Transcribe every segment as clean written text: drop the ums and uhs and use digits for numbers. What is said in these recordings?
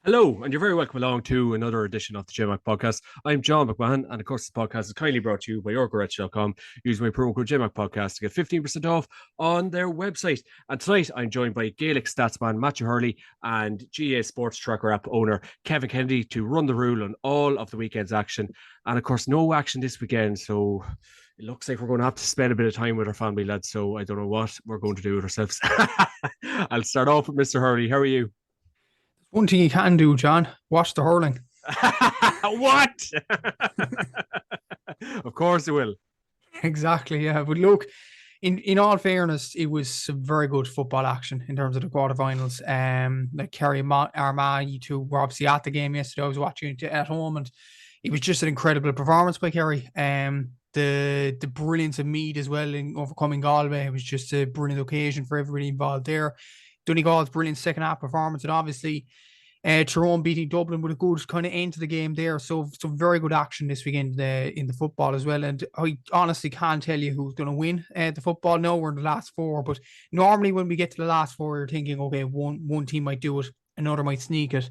Hello, and you're very welcome along to another edition of the JMac podcast. I'm John McMahon, and of course, this podcast is kindly brought to you by YourGarage.com. Use my promo code JMac podcast to get 15% off on their website. And tonight, I'm joined by Gaelic statsman Matthew Hurley and GA Sports Tracker app owner Kevin Kennedy to run the rule on all of the weekend's action. And of course, no action this weekend, so it looks like we're going to have to spend a bit of time with our family, lads. So I don't know what we're going to do with ourselves. I'll start off with Mr. Hurley. How are you? One thing you can do, John, watch the hurling. What? Of course it will. Exactly, yeah. But look, in all fairness, it was some very good football action in terms of the quarterfinals. Like Kerry, Armagh, you two were obviously at the game yesterday. I was watching it at home, and it was just an incredible performance by Kerry. The brilliance of Mead as well in overcoming Galway. It was just a brilliant occasion for everybody involved there. Donegal's brilliant second half performance, and obviously Tyrone beating Dublin with a good kind of end to the game there. So some very good action this weekend in the football as well. And I honestly can't tell you who's going to win the football. No, we're in the last four, but normally when we get to the last four, you're thinking, okay, one team might do it, another might sneak it.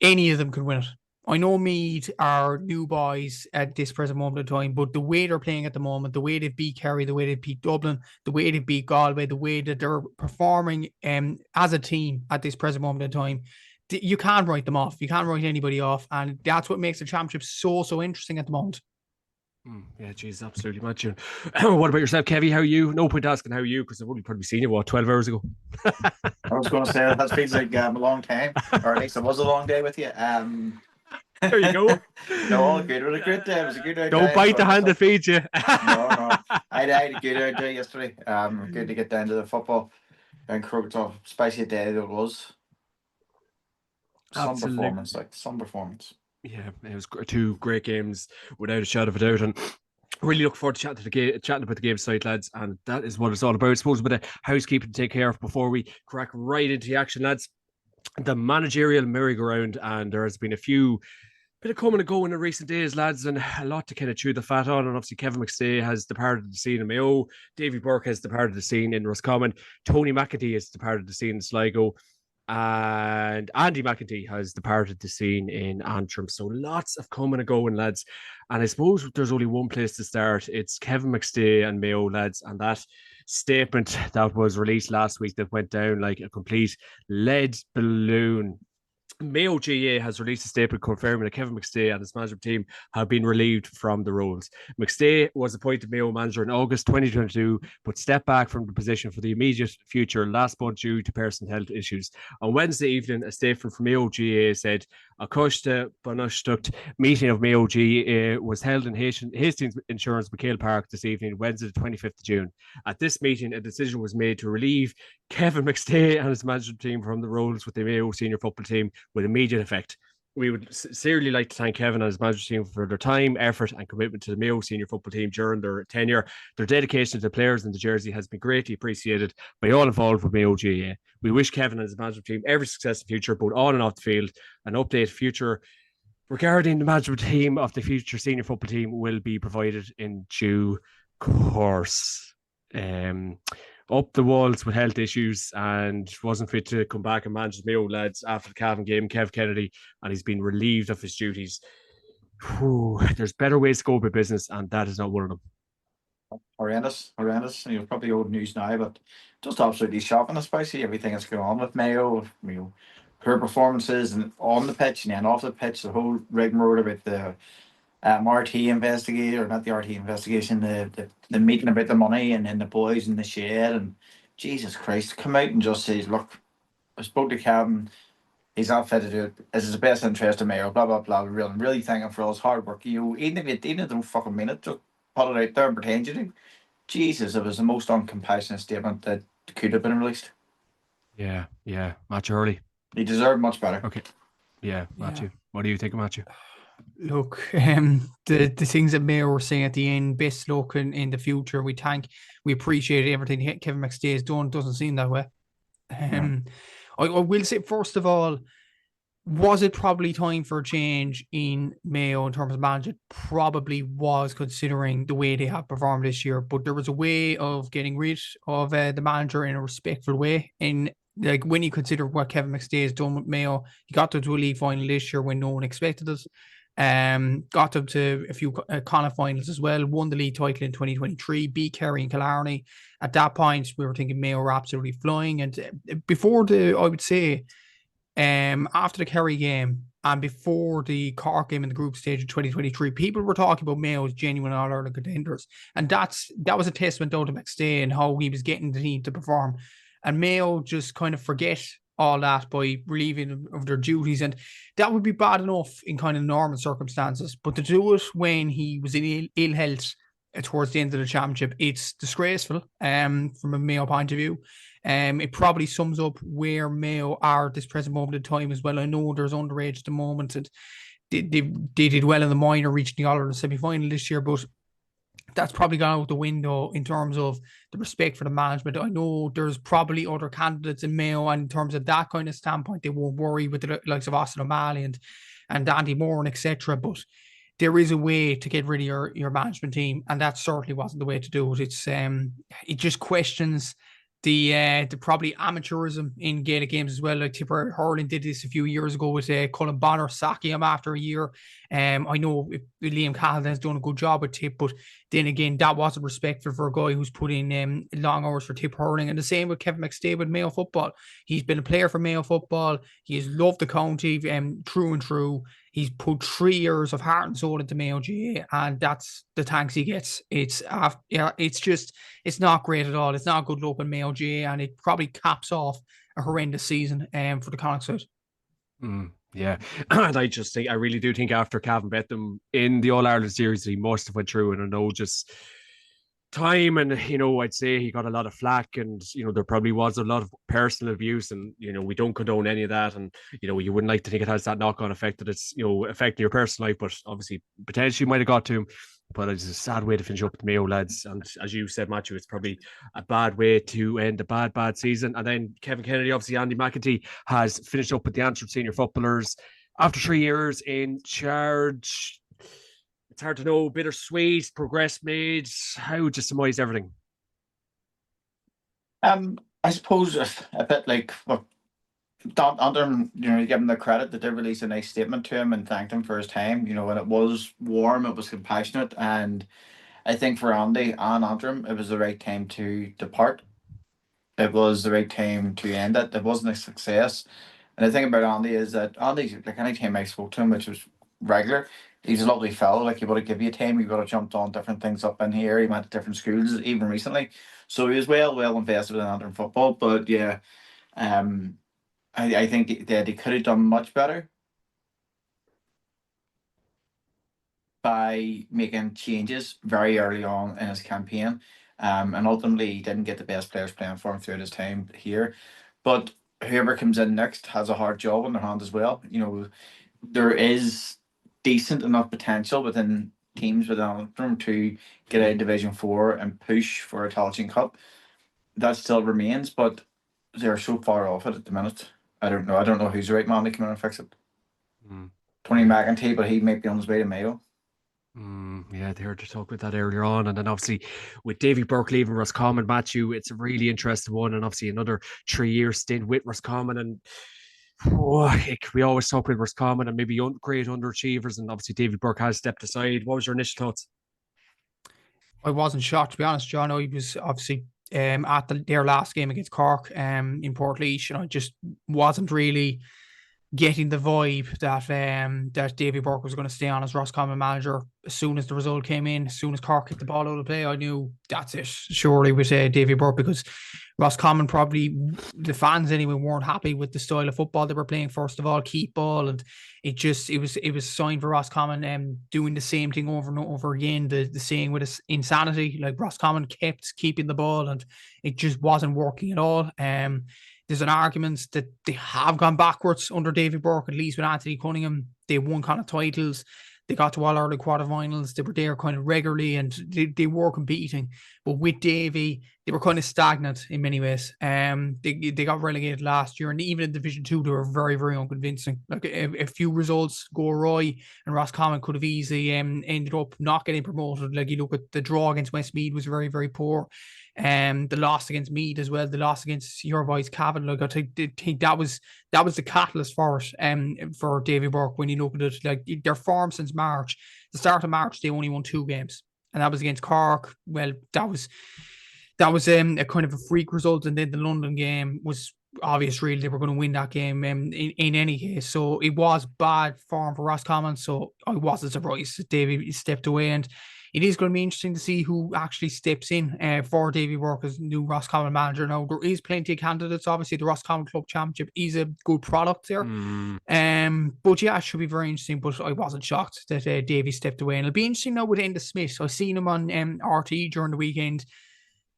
Any of them could win it. I know Mead are new boys at this present moment in time, but the way they're playing at the moment, the way they beat Kerry, the way they beat Dublin, the way they beat Galway, the way that they're performing as a team at this present moment in time, you can't write them off. You can't write anybody off. And that's what makes the championship so interesting at the moment. Yeah, geez, absolutely, Matthew. What about yourself, Kevy? How are you? No point asking how are you, because I've only probably seen you, 12 hours ago? I was going to say, that feels like a long time, or at least it was a long day with you. There you go. No, all good. It was a good day. It was a good day. Don't bite the hand that feeds you. No. I had a good day yesterday. Good to get down to the football and crooked off. Spicy day that it was. Some performance. Yeah, it was two great games without a shadow of a doubt, and really look forward to chatting about the game tonight, lads. And that is what it's all about. I suppose a bit of housekeeping to take care of before we crack right into the action, lads. The managerial merry-go-round, and there has been a few bit of coming and going in recent days, lads, and a lot to kind of chew the fat on. And obviously, Kevin McStay has departed the scene in Mayo. Davy Burke has departed the scene in Roscommon. Tony McEntee has departed the scene in Sligo. And Andy McEntee has departed the scene in Antrim. So lots of coming and going, lads. And I suppose there's only one place to start. It's Kevin McStay and Mayo, lads. And that statement that was released last week that went down like a complete lead balloon. Mayo GA has released a statement confirming that Kevin McStay and his management team have been relieved from the roles. McStay was appointed Mayo manager in August 2022, but stepped back from the position for the immediate future last month due to personal health issues. On Wednesday evening, a statement from Mayo GA said, a Costa Bonashtucht meeting of Mayo GA was held in Hastings Insurance McHale Park this evening, Wednesday the 25th of June. At this meeting, a decision was made to relieve Kevin McStay and his management team from the roles with the Mayo senior football team with immediate effect. We would sincerely like to thank Kevin and his management team for their time, effort, and commitment to the Mayo senior football team during their tenure. Their dedication to the players in the jersey has been greatly appreciated by all involved with Mayo GA. We wish Kevin and his management team every success in the future, both on and off the field. An update future regarding the management team of the future senior football team will be provided in due course. Up the walls with health issues and wasn't fit to come back and manage the Mayo lads after the Cavan game, Kev Kennedy, and he's been relieved of his duties. There's better ways to go about business, and that is not one of them. Horrendous. Probably old news now, but just absolutely shocking, especially everything that's going on with Mayo. Her performances and on the pitch and then off the pitch, the whole rigmarole about the RT investigator, or not the RT investigation, the meeting about the money and then the boys in the shed, and Jesus Christ, come out and just say, look, I spoke to Kevin, he's not fit to do it, this is the best interest of Mayo, blah blah blah. Really thank him for all his hard work. Even if you don't fucking mean it, just put it out there and pretend you do. Jesus, it was the most uncompassionate statement that could have been released. Yeah, Matthew Hurley. He deserved much better. Okay. Yeah, Matthew. What do you think of Matthew? Look, the things that Mayo were saying at the end, best luck in the future. We appreciate everything Kevin McStay has done. Doesn't seem that way. I will say, first of all, was it probably time for a change in Mayo in terms of management? Probably was, considering the way they have performed this year. But there was a way of getting rid of the manager in a respectful way. In like when you consider what Kevin McStay has done with Mayo, he got them to a league final this year when no one expected it. Got them to a few Connacht finals as well, won the league title in 2023, beat Kerry and Killarney. At that point, we were thinking Mayo were absolutely flying. And before I would say, after the Kerry game and before the Cork game in the group stage of 2023, people were talking about Mayo as genuine All-Ireland contenders. And that was a testament to McStay and how he was getting the team to perform. And Mayo just kind of forget all that by relieving them of their duties. And that would be bad enough in kind of normal circumstances. But to do it when he was in ill health towards the end of the championship, it's disgraceful from a Mayo point of view. It probably sums up where Mayo are at this present moment in time as well. I know there's underage at the moment, and they did well in the minor, reaching the All-Ireland semi-final this year, but that's probably gone out the window in terms of the respect for the management. I know there's probably other candidates in Mayo, and in terms of that kind of standpoint, they won't worry with the likes of Austin O'Malley and Andy Moore and etc. But there is a way to get rid of your management team, and that certainly wasn't the way to do it. It just questions the probably amateurism in Gaelic games as well. Like Tipper Hurling did this a few years ago with Cullen Bonner sacking him after a year. I know Liam Cahill has done a good job with Tip, but then again, that wasn't respectful for a guy who's put in long hours for Tip Hurling. And the same with Kevin McStay with Mayo football. He's been a player for Mayo football. He has loved the county through and through. He's put 3 years of heart and soul into Mayo GA, and that's the thanks he gets. It's not great at all. It's not a good look in Mayo GA, and it probably caps off a horrendous season for the Connacht side. Yeah, and I really do think after Cavan bet them in the All-Ireland series, he must have went through, and I know just time, and I'd say he got a lot of flack, and there probably was a lot of personal abuse, and we don't condone any of that, and you wouldn't like to think it has that knock-on effect that it's affecting your personal life, but obviously potentially might have got to him. But it's a sad way to finish up with the Mayo lads, and as you said, Matthew, it's probably a bad way to end a bad season. And then Kevin Kennedy, obviously Andy McEntee, has finished up with the Antrim senior footballers after 3 years in charge. It's hard to know, bittersweet, progress made. How would you surmise everything? I suppose a bit like what Antrim, you give him the credit that they released a nice statement to him and thanked him for his time. When it was warm, it was compassionate, and I think for Andy and Antrim, it was the right time to depart. It was the right time to end it. It wasn't a success. And the thing about Andy is that Andy's like, any time I spoke to him, which was regular, he's a lovely fellow. Like, he would have give you time. He would have jumped on different things up in here. He went to different schools even recently, so he was well invested in Antrim football. But yeah, I think that he could have done much better by making changes very early on in his campaign. And ultimately he didn't get the best players playing for him throughout his time here. But whoever comes in next has a hard job on their hand as well. There is decent enough potential within teams within Antrim to get out of Division 4 and push for a Tailteann Cup. That still remains, but they're so far off it at the minute. I don't know who's the right man to come in and fix it. Tony McEntee, but he might be on his way to Mayo. Yeah, they heard to talk about that earlier on. And then obviously with Davy Burke leaving Roscommon, Matthew, it's a really interesting one. And obviously another 3-year stint with Roscommon. And we always talk with Roscommon and maybe great underachievers. And obviously Davy Burke has stepped aside. What was your initial thoughts? I wasn't shocked, to be honest, John. He was obviously at their last game against Cork in Portlaoise, and I just wasn't really getting the vibe that Davy Burke was going to stay on as Roscommon manager. As soon as the result came in, as soon as Cork kicked the ball out of play, I knew that's it, surely, with Davy Burke, because Roscommon, probably the fans anyway, weren't happy with the style of football they were playing. First of all, keep ball, and it was a sign for Roscommon doing the same thing over and over again. The saying with his insanity, like Roscommon kept keeping the ball, and it just wasn't working at all. There's an argument that they have gone backwards under David Burke, at least with Anthony Cunningham. They won kind of titles. They got to All-Ireland quarterfinals. They were there kind of regularly, and they were competing. But with Davy, they were kind of stagnant in many ways. They got relegated last year, and even in Division 2, they were very, very unconvincing. Like a few results go awry, and Roscommon could have easily ended up not getting promoted. Like, you look at the draw against Westmeath was very, very poor. The loss against Meath as well, the loss against your boys Cavan. Like, I think that was the catalyst for it. For Davy Burke, when you look at it, like their form since March, the start of March, they only won 2 games, and that was against Cork. Well, that was a kind of a freak result, and then the London game was obvious. Really, they were going to win that game in any case. So it was bad form for Roscommon. So I wasn't surprised that Davy stepped away, and it is going to be interesting to see who actually steps in for Davy Burke as new Roscommon manager. Now, there is plenty of candidates. Obviously, the Roscommon Club Championship is a good product there. But yeah, it should be very interesting. But I wasn't shocked that Davy stepped away. And it'll be interesting now with Enda Smith. I've seen him on RT during the weekend.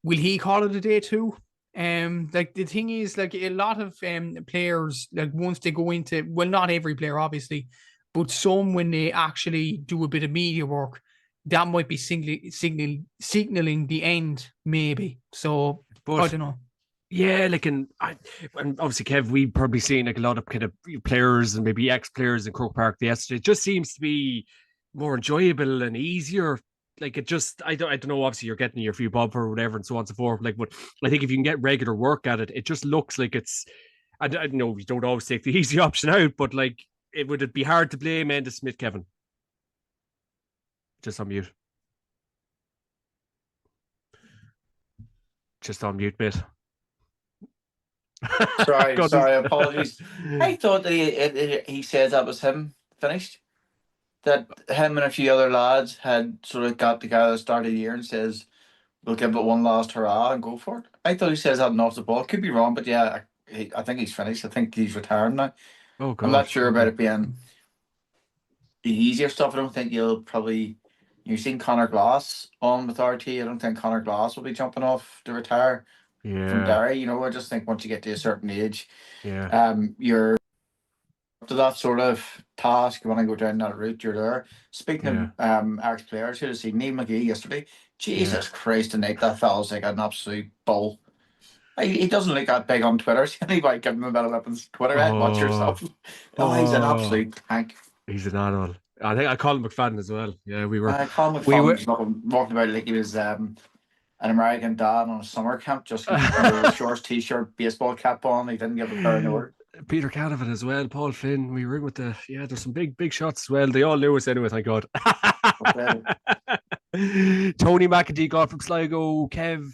Will he call it a day too? Like, the thing is, like, a lot of players, like, once they go into, well, not every player, obviously, but some, when they actually do a bit of media work, that might be signaling the end, maybe. So, But I don't know. yeah, like, and obviously, Kev, we've probably seen like a lot of kind of players and maybe ex-players in Croke Park yesterday. It just seems to be more enjoyable and easier. Like, it just, I don't know. Obviously, you're getting your few bob or whatever, and so on and so forth. Like, but I think if you can get regular work at it, it just looks like it's. I know you don't always take the easy option out, but like, would it be hard to blame Enda Smith, Kevin? Just on mute. Just on mute, mate. Sorry, apologies. I thought that he said that was him finished. That him and a few other lads had sort of got together at the start of the year and says, we'll give it one last hurrah and go for it. I thought he says that off the ball. Could be wrong, but yeah, I think he's finished. I think he's retiring now. Oh, God. I'm not sure about it being the easier stuff. I don't think you've seen Conor Glass on with RT. I don't think Conor Glass will be jumping off to retire from Derry. I just think once you get to a certain age, you're up to that sort of task. You want to go down that route, you're there. Speaking of ex-players, who has seen Neil McGee yesterday? Jesus Christ, tonight that fella's like an absolute bull. He doesn't look that big on Twitter. Anybody give him a bit of weapons Twitter, watch yourself. He's an absolute tank. He's an animal. I think I call him McFadden as well. Yeah, we were. Colin McFadden walking about like he was an American dad on a summer camp, just with a shorts, t-shirt, baseball cap on. He didn't give a pair in order. Peter Canavan as well, Paul Flynn. We were in with there's some big shots as well. They all knew us anyway, thank God. Tony McEntee got from Sligo, Kev.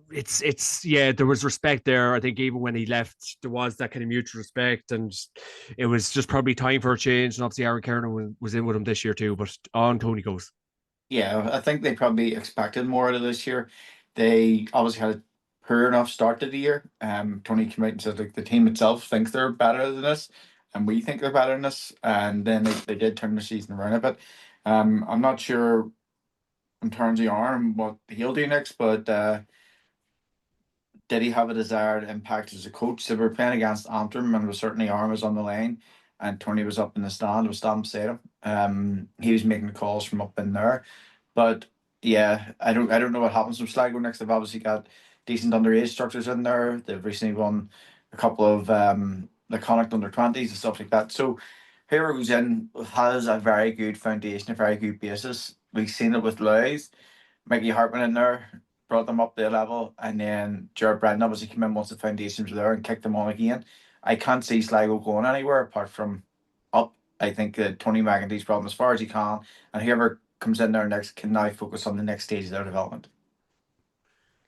There was respect there. I think even when he left, there was that kind of mutual respect, and it was just probably time for a change. And obviously, Aaron Kernan was in with him this year too, but on Tony goes. Yeah, I think they probably expected more out of this year. They obviously had a poor enough start to the year. Tony came out and said, like, the team itself thinks they're better than this, and we think they're better than this. And then they did turn the season around a bit. I'm not sure in terms of Arm what he'll do next, but did he have a desired impact as a coach? So we were playing against Antrim, and it was certainly Arm was on the line, and Tony was up in the stand. It was standing beside him. He was making the calls from up in there. But yeah, I don't know what happens with Sligo next. They've obviously got decent underage structures in there. They've recently won a couple of the Connacht under-20s and stuff like that. So whoever goes in has a very good foundation, a very good basis. We've seen it with Louth. Mickey Hartman in there brought them up to a level, and then Jared Brennan obviously came in once the foundations were there and kicked them on again. I can't see Sligo going anywhere apart from up. I think that Tony McEntee's problem as far as he can, and whoever comes in there next can now focus on the next stage of their development.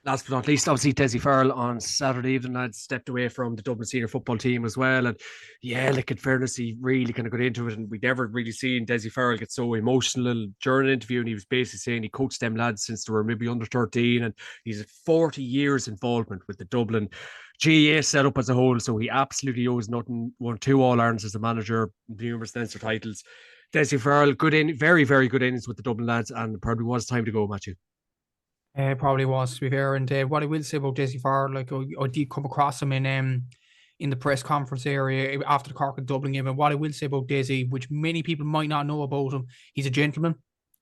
Last but not least, obviously, Desi Farrell on Saturday evening had stepped away from the Dublin senior football team as well. And yeah, like, in fairness, he really kind of got into it. And we'd never really seen Desi Farrell get so emotional during an interview. And he was basically saying he coached them lads since they were maybe under 13. And he's 40 years involvement with the Dublin GAA setup as a whole. So he absolutely owes nothing. Won 2 All-Irelands as a manager, numerous Leinster titles. Desi Farrell, very, very good innings with the Dublin lads. And it probably was time to go, Matthew. It probably was, to be fair. And what I will say about Desi Farrell, like, I did come across him in the press conference area after the Cork and Dublin game. And what I will say about Desi, which many people might not know about him, he's a gentleman.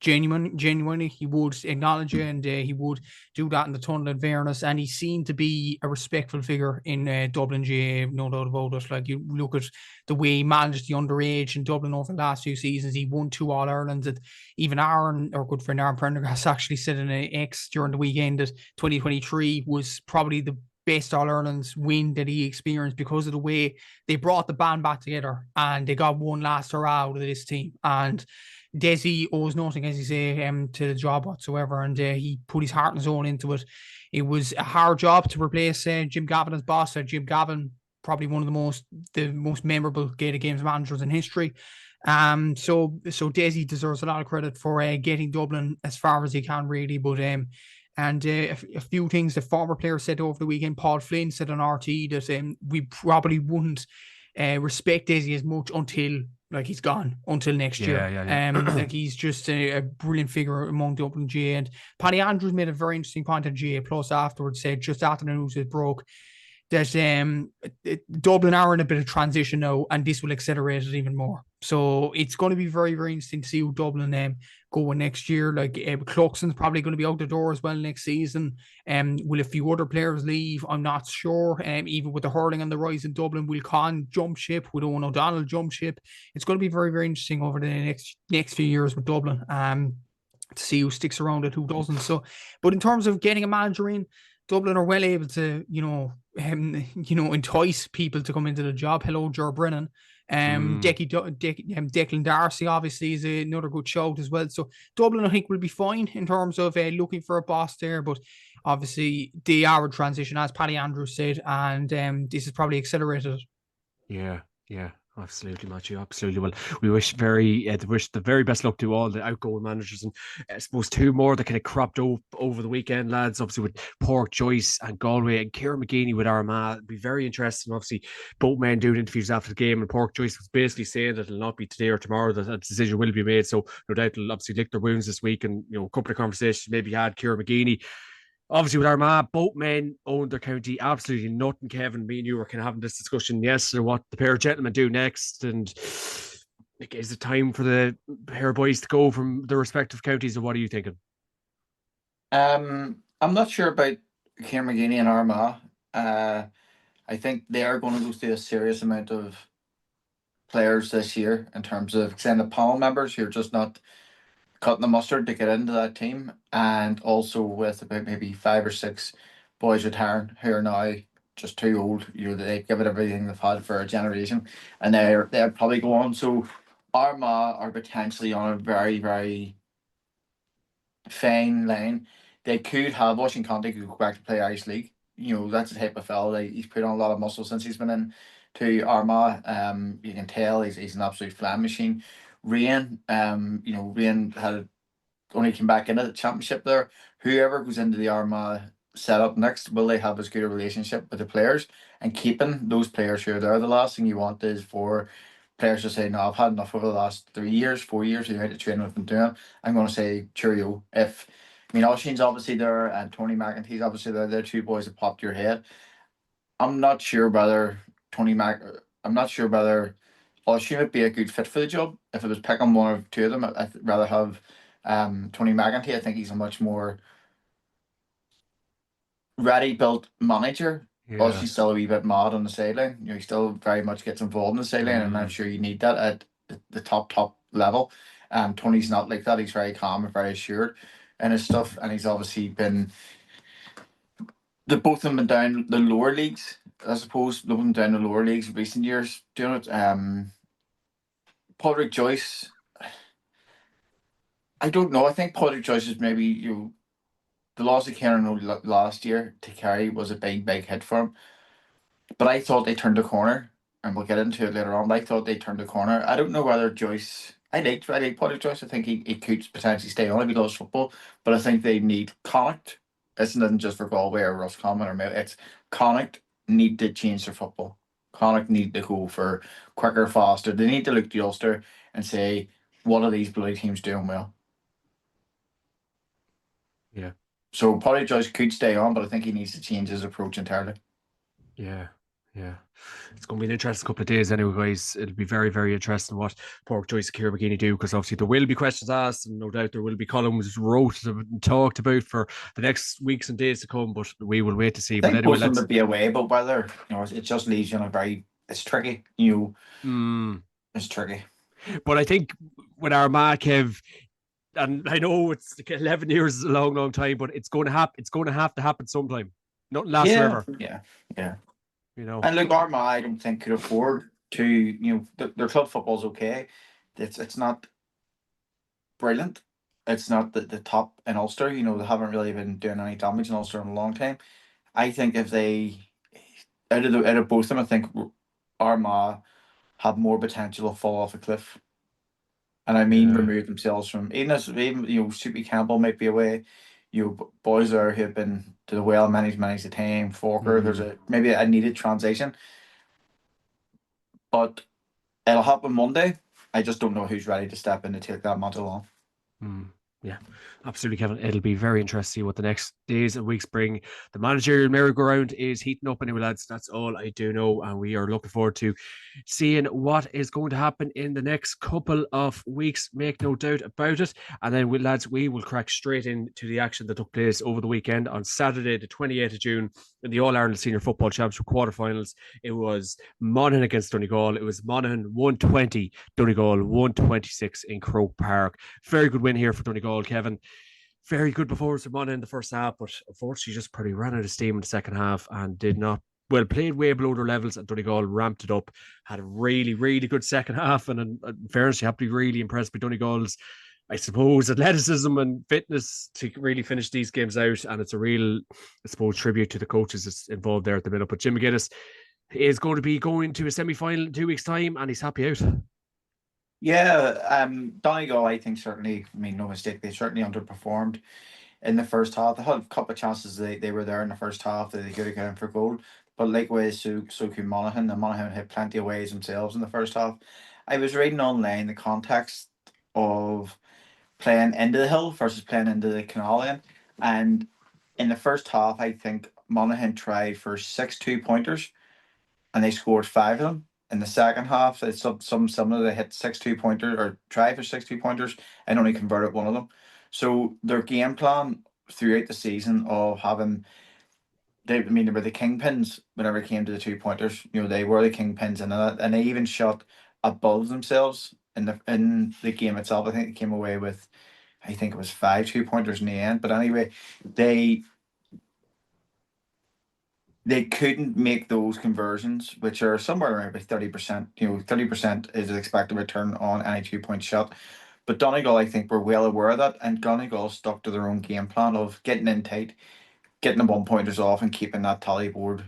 genuinely, he would acknowledge it, and he would do that in the tunnel in fairness. And he seemed to be a respectful figure in Dublin GA, no doubt about it. Like, you look at the way he managed the underage in Dublin over the last few seasons. He won 2 All-Irelands. That even Aaron, our good friend Aaron Prendergast, actually said in an X during the weekend that 2023 was probably the best All-Irelands win that he experienced, because of the way they brought the band back together and they got one last hurrah out of this team. And Desi owes nothing, as you say, to the job whatsoever, and he put his heart and soul into it. It was a hard job to replace Jim Gavin as boss. Jim Gavin, probably one of the most memorable Gaelic Games managers in history. So Desi deserves a lot of credit for getting Dublin as far as he can, really. But a few things the former players said over the weekend. Paul Flynn said on RT that we probably wouldn't respect Desi as much until, like, he's gone, until next year. Like, he's just a brilliant figure among Dublin GA. And Paddy Andrews made a very interesting point on GA Plus afterwards, said just after the news was broke, that Dublin are in a bit of transition now, and this will accelerate it even more. So it's going to be very, very interesting to see how Dublin go next year. Like, Cluxon's probably going to be out the door as well next season. Will a few other players leave? I'm not sure. Even with the hurling on the rise in Dublin, will Con jump ship? Will Owen O'Donnell jump ship? It's going to be very, very interesting over the next few years with Dublin. To see who sticks around and who doesn't. So, but in terms of getting a manager in, Dublin are well able to, entice people to come into the job. Hello, Ger Brennan. Declan Darcy obviously is another good shout as well. So Dublin, I think, will be fine in terms of looking for a boss there, but obviously they are a transition, as Paddy Andrews said, and this is probably accelerated. Yeah. Absolutely, Matthew. Absolutely. Well, we wish the very best luck to all the outgoing managers, and I suppose 2 more that kind of cropped over the weekend, lads. Obviously, with Pork Joyce and Galway, and Kieran McGeeney with Armagh. It'd be very interesting. Obviously, both men doing interviews after the game, and Pork Joyce was basically saying that it'll not be today or tomorrow that a decision will be made. So no doubt they'll obviously lick their wounds this week, and a couple of conversations maybe had Kieran McGeeney. Obviously, with Armagh, both men owned their county absolutely nothing. Kevin, me and you were kind of having this discussion yesterday, what the pair of gentlemen do next, and like, is it time for the pair of boys to go from their respective counties, or what are you thinking? I'm not sure about Kieran McGeeney and Armagh. I think they are going to go through a serious amount of players this year in terms of extended panel members who are just not cutting the mustard to get into that team, and also with about maybe 5 or 6 boys retiring who are now just too old. They give it everything they've had for a generation, and they're probably going. So Armagh are potentially on a very, very fine line. They could have Washington County could go back to play Irish League. That's the type of fella. He's put on a lot of muscle since he's been in to Armagh. You can tell he's an absolute flying machine. Rain, Rain had only came back into the championship there. Whoever goes into the Armagh setup next, will they have as good a relationship with the players? And keeping those players who are there, the last thing you want is for players to say, no, I've had enough over the last 3 years, 4 years, you know, to train with them doing. I'm going to say cheerio. Oisin's obviously there, and Tony McEntee's obviously there. They're 2 boys that popped your head. I'm not sure whether Oisin would be a good fit for the job. If it was picking one or 2 of them, I'd rather have Tony McEntee. I think he's a much more ready-built manager. Yeah. He's still a wee bit mad on the sideline. He still very much gets involved in the sideline, and I'm sure you need that at the top level. Tony's not like that. He's very calm and very assured in his stuff, and he's obviously been. They both of them been down the lower leagues, I suppose. Both of them down the lower leagues in recent years doing it. Padraig Joyce. I don't know. I think Padraig Joyce is maybe the loss of Kieran last year to Kerry was a big hit for him. But I thought they turned the corner, and we'll get into it later on. But I thought they turned the corner. I don't know whether Joyce. I like Padraig Joyce. I think he could potentially stay on if he loves football. But I think they need Connacht. This isn't just for Galway or Roscommon or Mayo. It's Connacht need to change their football. Connacht need to go for quicker, faster. They need to look to Ulster and say, what are these bloody teams doing well? Yeah. So Padraig Joyce could stay on, but I think he needs to change his approach entirely. Yeah. Yeah, it's going to be an interesting couple of days anyway, guys. It'll be very, very interesting what Pork Joyce and Kira McGeady do, because obviously there will be questions asked, and no doubt there will be columns wrote and talked about for the next weeks and days to come, but we will wait to see. I But think anyway, both of them would be away, but whether, it just leaves you in a very, it's tricky. It's tricky. But I think with Armagh, Kev, and I know it's 11 years is a long, long time, but it's going to happen. It's going to have to happen sometime. Nothing lasts forever. Yeah. You know. And look, Armagh, I don't think could afford to. Their club football's okay. It's not brilliant. It's not the top in Ulster. They haven't really been doing any damage in Ulster in a long time. I think if they out of both of them, I think Armagh have more potential to fall off a cliff. And I mean, remove themselves from even Soupy Campbell might be away. Boys there who have been to the well many a time. Forker, there's maybe a needed transition, but it'll happen Monday. I just don't know who's ready to step in to take that mantle on. Yeah, absolutely, Kevin. It'll be very interesting to see what the next days and weeks bring. The managerial merry-go-round is heating up anyway, lads. That's all I do know. And we are looking forward to seeing what is going to happen in the next couple of weeks. Make no doubt about it. And then, lads, we will crack straight into the action that took place over the weekend on Saturday, the 28th of June, in the All-Ireland Senior Football Championship quarterfinals. It was Monaghan against Donegal. It was Monaghan 120, Donegal 126 in Croke Park. Very good win here for Donegal, Kevin. Very good performance from Monaghan in the first half, but unfortunately just probably ran out of steam in the second half and did not played way below their levels, and Donegal ramped it up, had a really, really good second half, and in fairness, you have to be really impressed by Donegal's, I suppose, athleticism and fitness to really finish these games out, and it's a real, I suppose, tribute to the coaches that's involved there at the minute. But Jim McGuinness is going to be going to a semi-final in 2 weeks' time, and he's happy out. Yeah, Donegal, I think certainly, no mistake, they certainly underperformed in the first half. They had a couple of chances they were there in the first half that they could have gone for goal. But likewise, so could Monaghan, and Monaghan had plenty of ways themselves in the first half. I was reading online the context of playing into the hill versus playing into the canal lane. And in the first half, I think Monaghan tried for 6 2-pointers and they scored 5 of them. In the second half, it's some similar. They hit 6 2-pointers or tried for 6 2-pointers and only converted one of them. So their game plan throughout the season of having they were the kingpins whenever it came to the 2-pointers. They were the kingpins and they even shot above themselves in the game itself. I think they came away with, I think it was 5 2-pointers in the end. But anyway, they couldn't make those conversions, which are somewhere around about 30%. 30% is the expected return on any 2-point shot. But Donegal, I think, were well aware of that, and Donegal stuck to their own game plan of getting in tight, getting the 1-pointers off, and keeping that tally board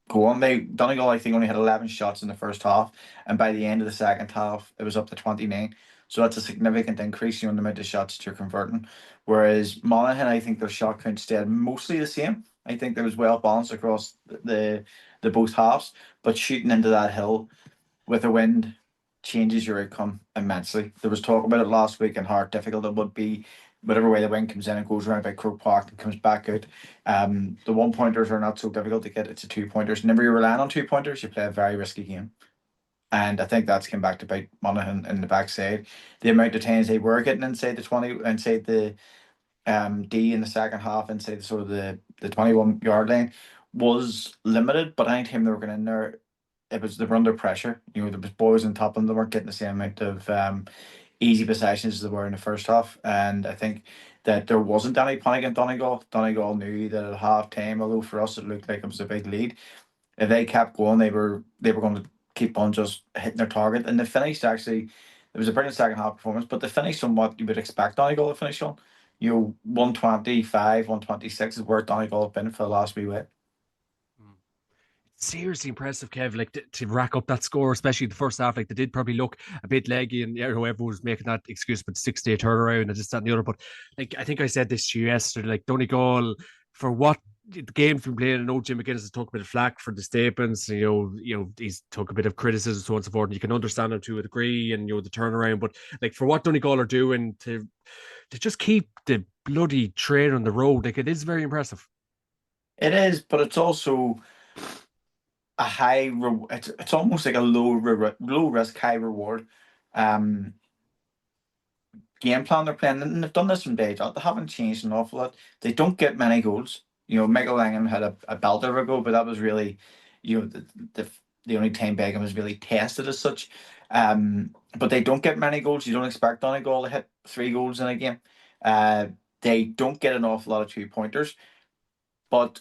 going. Donegal, I think, only had 11 shots in the first half, and by the end of the second half, it was up to 29. So that's a significant increase, in the amount of shots that you're converting. Whereas Monaghan, I think their shot count stayed mostly the same. I think it was well balanced across the both halves, but shooting into that hill with the wind changes your outcome immensely. There was talk about it last week and how difficult it would be, whatever way the wind comes in and goes around by Croke Park and comes back out. The 1-pointers are not so difficult to get. It's the 2-pointers. Whenever you're relying on 2-pointers, you play a very risky game. And I think that's come back to bite Monaghan in the backside. The amount of times they were getting inside the 20, inside the D in the second half, inside sort of the 21-yard line was limited, but anytime they were going in there, they were under pressure. There was boys on top of them. They weren't getting the same amount of easy possessions as they were in the first half. And I think that there wasn't any panic in Donegal. Donegal knew that at half time, although for us it looked like it was a big lead, if they kept going, they were going to keep on just hitting their target. And they finished actually. It was a brilliant second half performance, but they finished on what you would expect Donegal to finish on. 125, 126 is where Donegal have been for the last wee bit. Seriously impressive, Kev, like to rack up that score, especially the first half. Like they did probably look a bit leggy, and everyone was making that excuse, but 6-day turnaround and this, that, and the other. But like I think I said this to you yesterday, like Donegal, for what the game's been playing, I know Jim McGuinness has took a bit of flack for the statements. He's took a bit of criticism, so on and so forth. And you can understand him to a degree, and the turnaround. But like for what Donegal are doing to just keep the bloody train on the road, like it is very impressive. It is, but it's also a it's almost like a low risk, high reward um game plan they're playing, and they've done this from day dot. They haven't changed an awful lot. They don't get many goals. Michael Langham had a belter ago, but that was really, the the only time Beckham was really tested as such. But they don't get many goals. You don't expect Donegal to hit 3 goals in a game. Uh, they don't get an awful lot of 2 pointers, but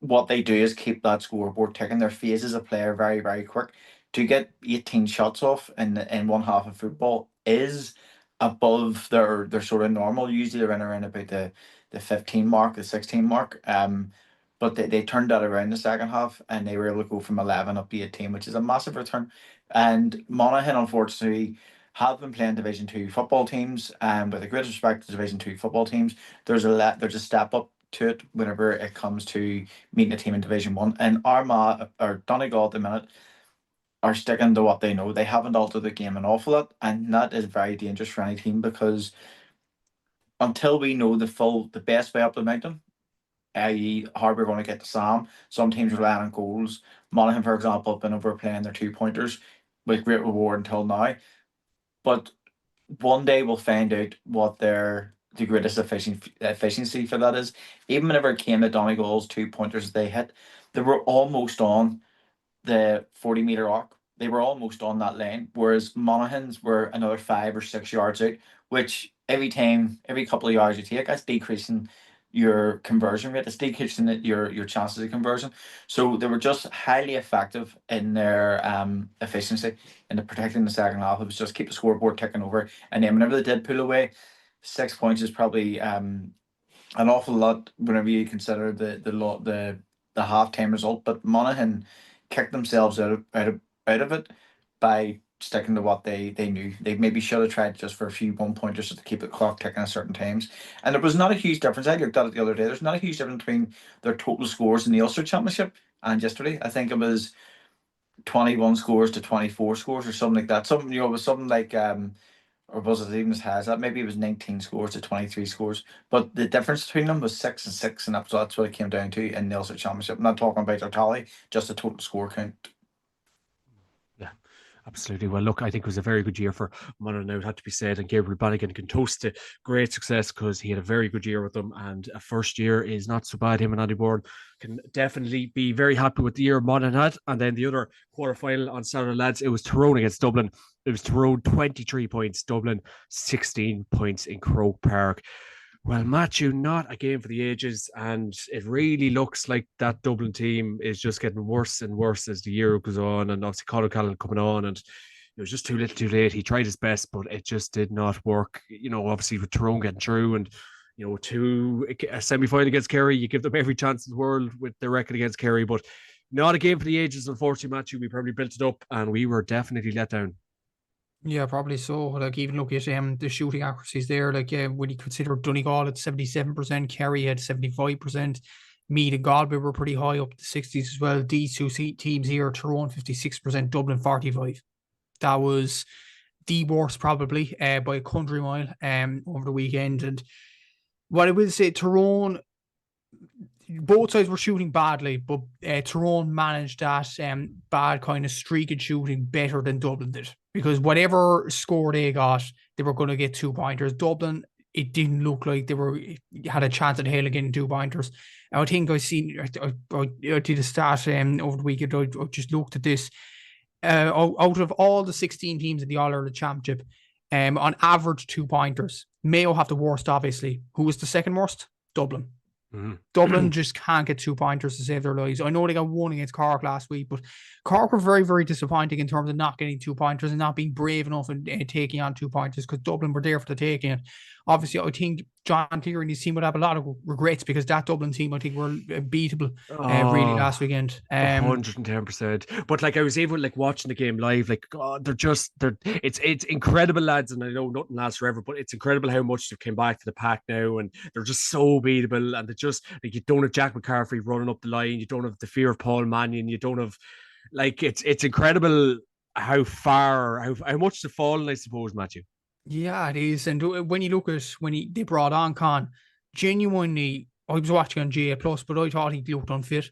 what they do is keep that scoreboard ticking. Their phases of play are very, very quick. To get 18 shots off in one half of football is above their sort of normal. Usually they're in around about the 15 mark, the 16 mark. But they turned that around the second half, and they were able to go from 11 up to 18, which is a massive return. And Monaghan, unfortunately, have been playing Division Two football teams, and with a great respect to Division Two football teams, there's a step up to it whenever it comes to meeting a team in Division One. And Armagh or Donegal at the minute are sticking to what they know. They haven't altered the game an awful lot, and that is very dangerous for any team, because until we know the best way up the mountain, i.e., how we're going to get to Sam, some teams rely on goals. Monaghan, for example, have been overplaying their 2 pointers with great reward until now. But one day we'll find out what the greatest efficiency for that is. Even whenever it came to Donegal's 2 pointers they hit, they were almost on the 40-meter arc. They were almost on that lane, whereas Monaghan's were another 5 or 6 yards out, which every couple of yards you take, that's decreasing your conversion rate. It's decreasing your chances of conversion. So they were just highly effective in their efficiency in the protecting the second half. It was just keep the scoreboard ticking over, and then whenever they did pull away, 6 points is probably an awful lot whenever you consider the halftime result. But Monaghan kicked themselves out of it by sticking to what they knew. They maybe should have tried just for a few 1 pointers just to keep the clock ticking at certain times. And there was not a huge difference. I looked at it the other day. There's not a huge difference between their total scores in the Ulster Championship and yesterday. I think it was 21 scores to 24 scores or something like that. Something, it was something like or was it even as high as that? Maybe it was 19 scores to 23 scores. But the difference between them was 6 and 6, and that's what it came down to in the Ulster Championship. I'm not talking about their tally, just the total score count. Yeah, absolutely. Well, look, I think it was a very good year for Monaghan. Now it had to be said, and Gabriel Bannigan can toast to great success because he had a very good year with them, and a first year is not so bad. Him and Andy Bourne can definitely be very happy with the year Monaghan had. And then the other quarter final on Saturday, lads, it was Tyrone against Dublin. It was Tyrone 23 points, Dublin 16 points in Croke Park. Well, Matthew, not a game for the ages, and it really looks like that Dublin team is just getting worse and worse as the year goes on. And obviously, Conor Callan coming on, and it was just too little, too late. He tried his best, but it just did not work. Obviously with Tyrone getting through, and to a semi-final against Kerry, you give them every chance in the world with their record against Kerry, but not a game for the ages. Unfortunately, Matthew, we probably built it up, and we were definitely let down. Yeah, probably so. Like, even look at the shooting accuracies there. Like, when you consider Donegal at 77%, Kerry had 75%, Meath and Galway were pretty high up the 60s as well. These two teams here, Tyrone 56%, Dublin 45%. That was the worst probably by a country mile over the weekend. And what I will say, Tyrone, both sides were shooting badly, but Tyrone managed that bad kind of streak of shooting better than Dublin did, because whatever score they got, they were going to get 2 pointers. Dublin, it didn't look like they had a chance at hell of getting 2 pointers. And I think I did a stat over the weekend. I just looked at this. Out of all the 16 teams in the All Ireland Championship, on average 2 pointers. Mayo have the worst, obviously. Who was the second worst? Dublin. Mm-hmm. Dublin just can't get 2 pointers to save their lives. I know they got one against Cork last week, but Cork were very, very disappointing in terms of not getting 2 pointers and not being brave enough in taking on 2 pointers, because Dublin were there for the taking it. Obviously, I think John Cleary and his team would have a lot of regrets, because that Dublin team, I think, were beatable really last weekend. 110%. But like, I was able, like, watching the game live, like, God, it's incredible, lads. And I know nothing lasts forever, but it's incredible how much they've came back to the pack now, and they're just so beatable. And they just, like, you don't have Jack McCarthy running up the line, you don't have the fear of Paul Mannion, you don't have, like, it's incredible how much they've fallen, I suppose, Matthew. Yeah, it is. And when you look at they brought on Con, genuinely, I was watching on GA Plus, but I thought he looked unfit.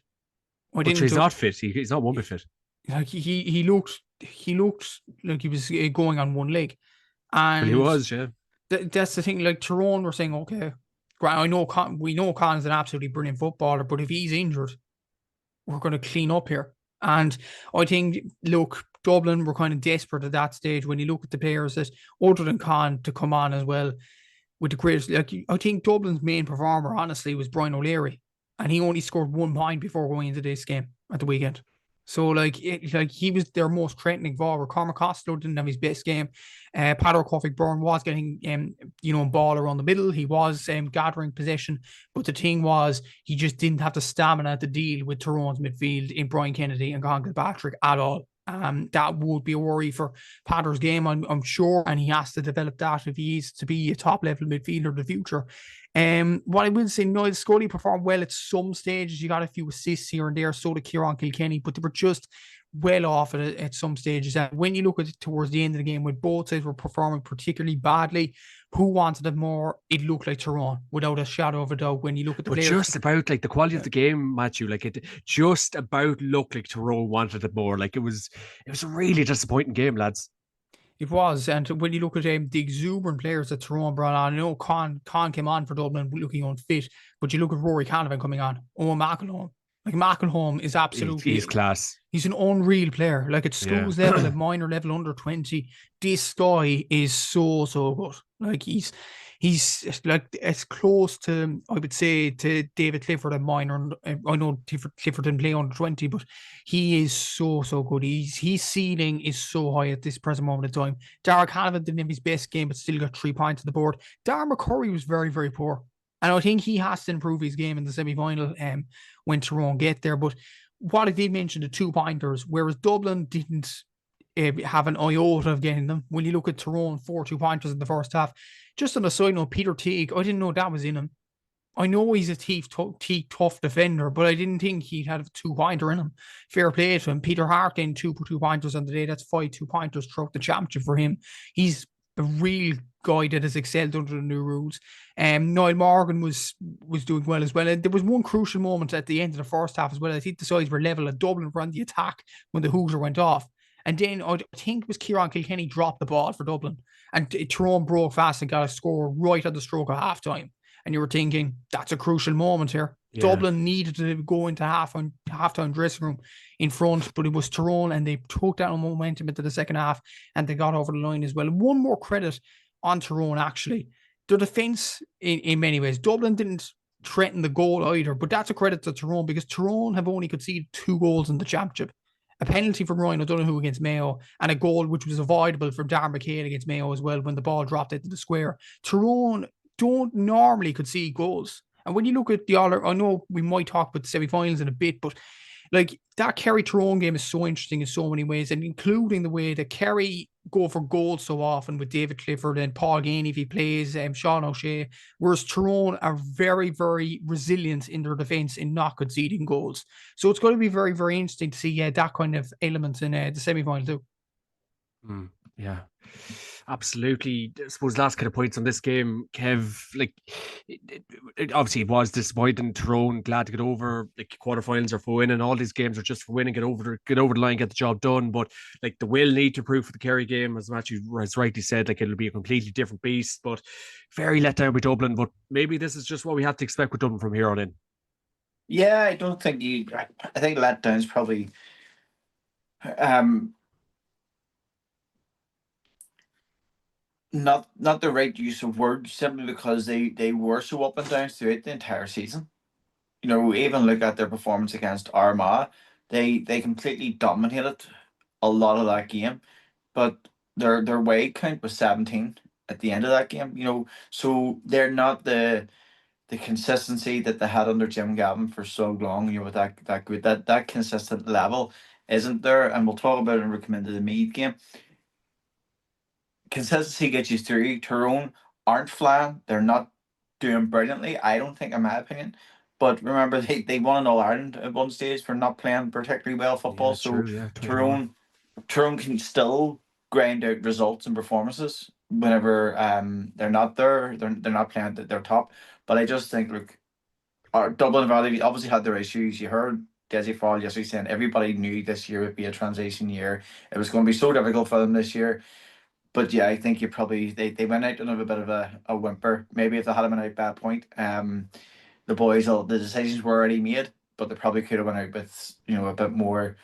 I But didn't he's look not fit. He's not one bit fit. like he looked like he was going on one leg, Well, he and was, yeah. that's the thing. Like Tyrone, we're saying, okay, I know we know Con's an absolutely brilliant footballer, but if he's injured, we're going to clean up here. And I think, look, Dublin were kind of desperate at that stage when you look at the players that, other than Con, to come on as well with the greatest. Like, I think Dublin's main performer, honestly, was Brian O'Leary, and he only scored 1 point before going into this game at the weekend. So, like, he was their most threatening forward. Cormac Costello didn't have his best game. Padder Coffey-Byrne was getting, ball around the middle. He was gathering possession. But the thing was, he just didn't have the stamina to deal with Tyrone's midfield in Brian Kennedy and Conn Kilpatrick at all. That would be a worry for Padder's game, I'm sure, and he has to develop that if he is to be a top level midfielder in the future. What I will say, Niall Scully performed well at some stages. You got a few assists here and there, so did Kieran Kilkenny, but they were just well off at some stages. And when you look at it towards the end of the game, when both sides were performing particularly badly, who wanted it more? It looked like Tyrone, without a shadow of a doubt. When you look at the But players, just about like the quality of the game, Matthew, like it just about looked like Tyrone wanted it more. Like it was a really disappointing game, lads. it was. And when you look at the exuberant players that Tyrone brought on, I know Con came on for Dublin looking unfit, but you look at Rory Canavan coming on, Owen McElhone. Like McElhone is He's absolutely, class. he's an unreal player. Like at Yeah. schools level, at minor level, under 20, this guy is so good. Like he's like as close to, I would say, to David Clifford, a minor. I know Clifford didn't play under 20, but he is so good. His ceiling is so high at this present moment in time. Derek Hanlon didn't have his best game, but still got 3 points on the board. Darren McCurry was very poor. And I think he has to improve his game in the semi-final when Tyrone get there. But what I did mention, the 2-pointers, whereas Dublin didn't have an iota of getting them. When you look at Tyrone, 4 2-pointers in the first half. Just on a side note, Peter Teague, I didn't know that was in him. I know he's a tough defender, but I didn't think he'd have a 2-pointer in him. Fair play to him. Peter Hart in 2-pointers on the day. That's 5 2-pointers throughout the championship for him. He's a real guy that has excelled under the new rules. Niall Morgan was doing well as well. And there was one crucial moment at the end of the first half as well. I think the sides were level and Dublin were on the attack when the hooter went off. And then I think it was Kieran Kilkenny dropped the ball for Dublin. And Tyrone broke fast and got a score right at the stroke of halftime. And you were thinking, that's a crucial moment here. Yeah. Dublin needed to go into halftime dressing room in front, but it was Tyrone, and they took that momentum into the second half, and they got over the line as well. One more credit on Tyrone, actually. Their defence, in many ways, Dublin didn't threaten the goal either, but that's a credit to Tyrone, because Tyrone have only conceded 2 goals in the championship. A penalty from Ryan O'Donoghue against Mayo, and a goal which was avoidable from Darren McHale against Mayo as well when the ball dropped into the square. Tyrone don't normally concede goals. And when you look at the other, I know we might talk about the semi-finals in a bit, but like that Kerry Tyrone game is so interesting in so many ways, and including the way that Kerry go for goals so often with David Clifford and Paul Gainey if he plays, Sean O'Shea, whereas Tyrone are very resilient in their defence in not conceding goals. So it's going to be very interesting to see that kind of element in the semi-final too. Yeah, absolutely. I suppose last kind of points on this game, Kev, like obviously it was disappointing. Tyrone glad to get over, like quarterfinals are for winning. All these games are just for winning, get over the line, get the job done. But like the will need to prove for the Kerry game, as Matthew has rightly said, like it'll be a completely different beast. But very let down with Dublin. But maybe this is just what we have to expect with Dublin from here on in. Yeah, I don't think I think letdown's probably not the right use of words, simply because they were so up and down throughout the entire season. You know, even look at their performance against Armagh, they completely dominated a lot of that game, but their wide count was 17 at the end of that game. You know, so they're not the consistency that they had under Jim Gavin for so long. You know, with that good that consistent level isn't there, and we'll talk about it when we come into the Meath game. Consistency gets you through. Tyrone aren't flying. They're not doing brilliantly, I don't think, in my opinion. But remember, they won in All Ireland at one stage for not playing particularly well football. Yeah, so true, yeah, Tyrone can still grind out results and performances whenever they're not there. They're not playing at their top. But I just think, look, Dublin Valley obviously had their issues. You heard Desi Fall yesterday saying everybody knew this year would be a transition year. It was going to be so difficult for them this year. But yeah, I think they went out on a bit of a whimper. Maybe if they had been out at that point, the boys, the decisions were already made, but they probably could have went out with a bit more.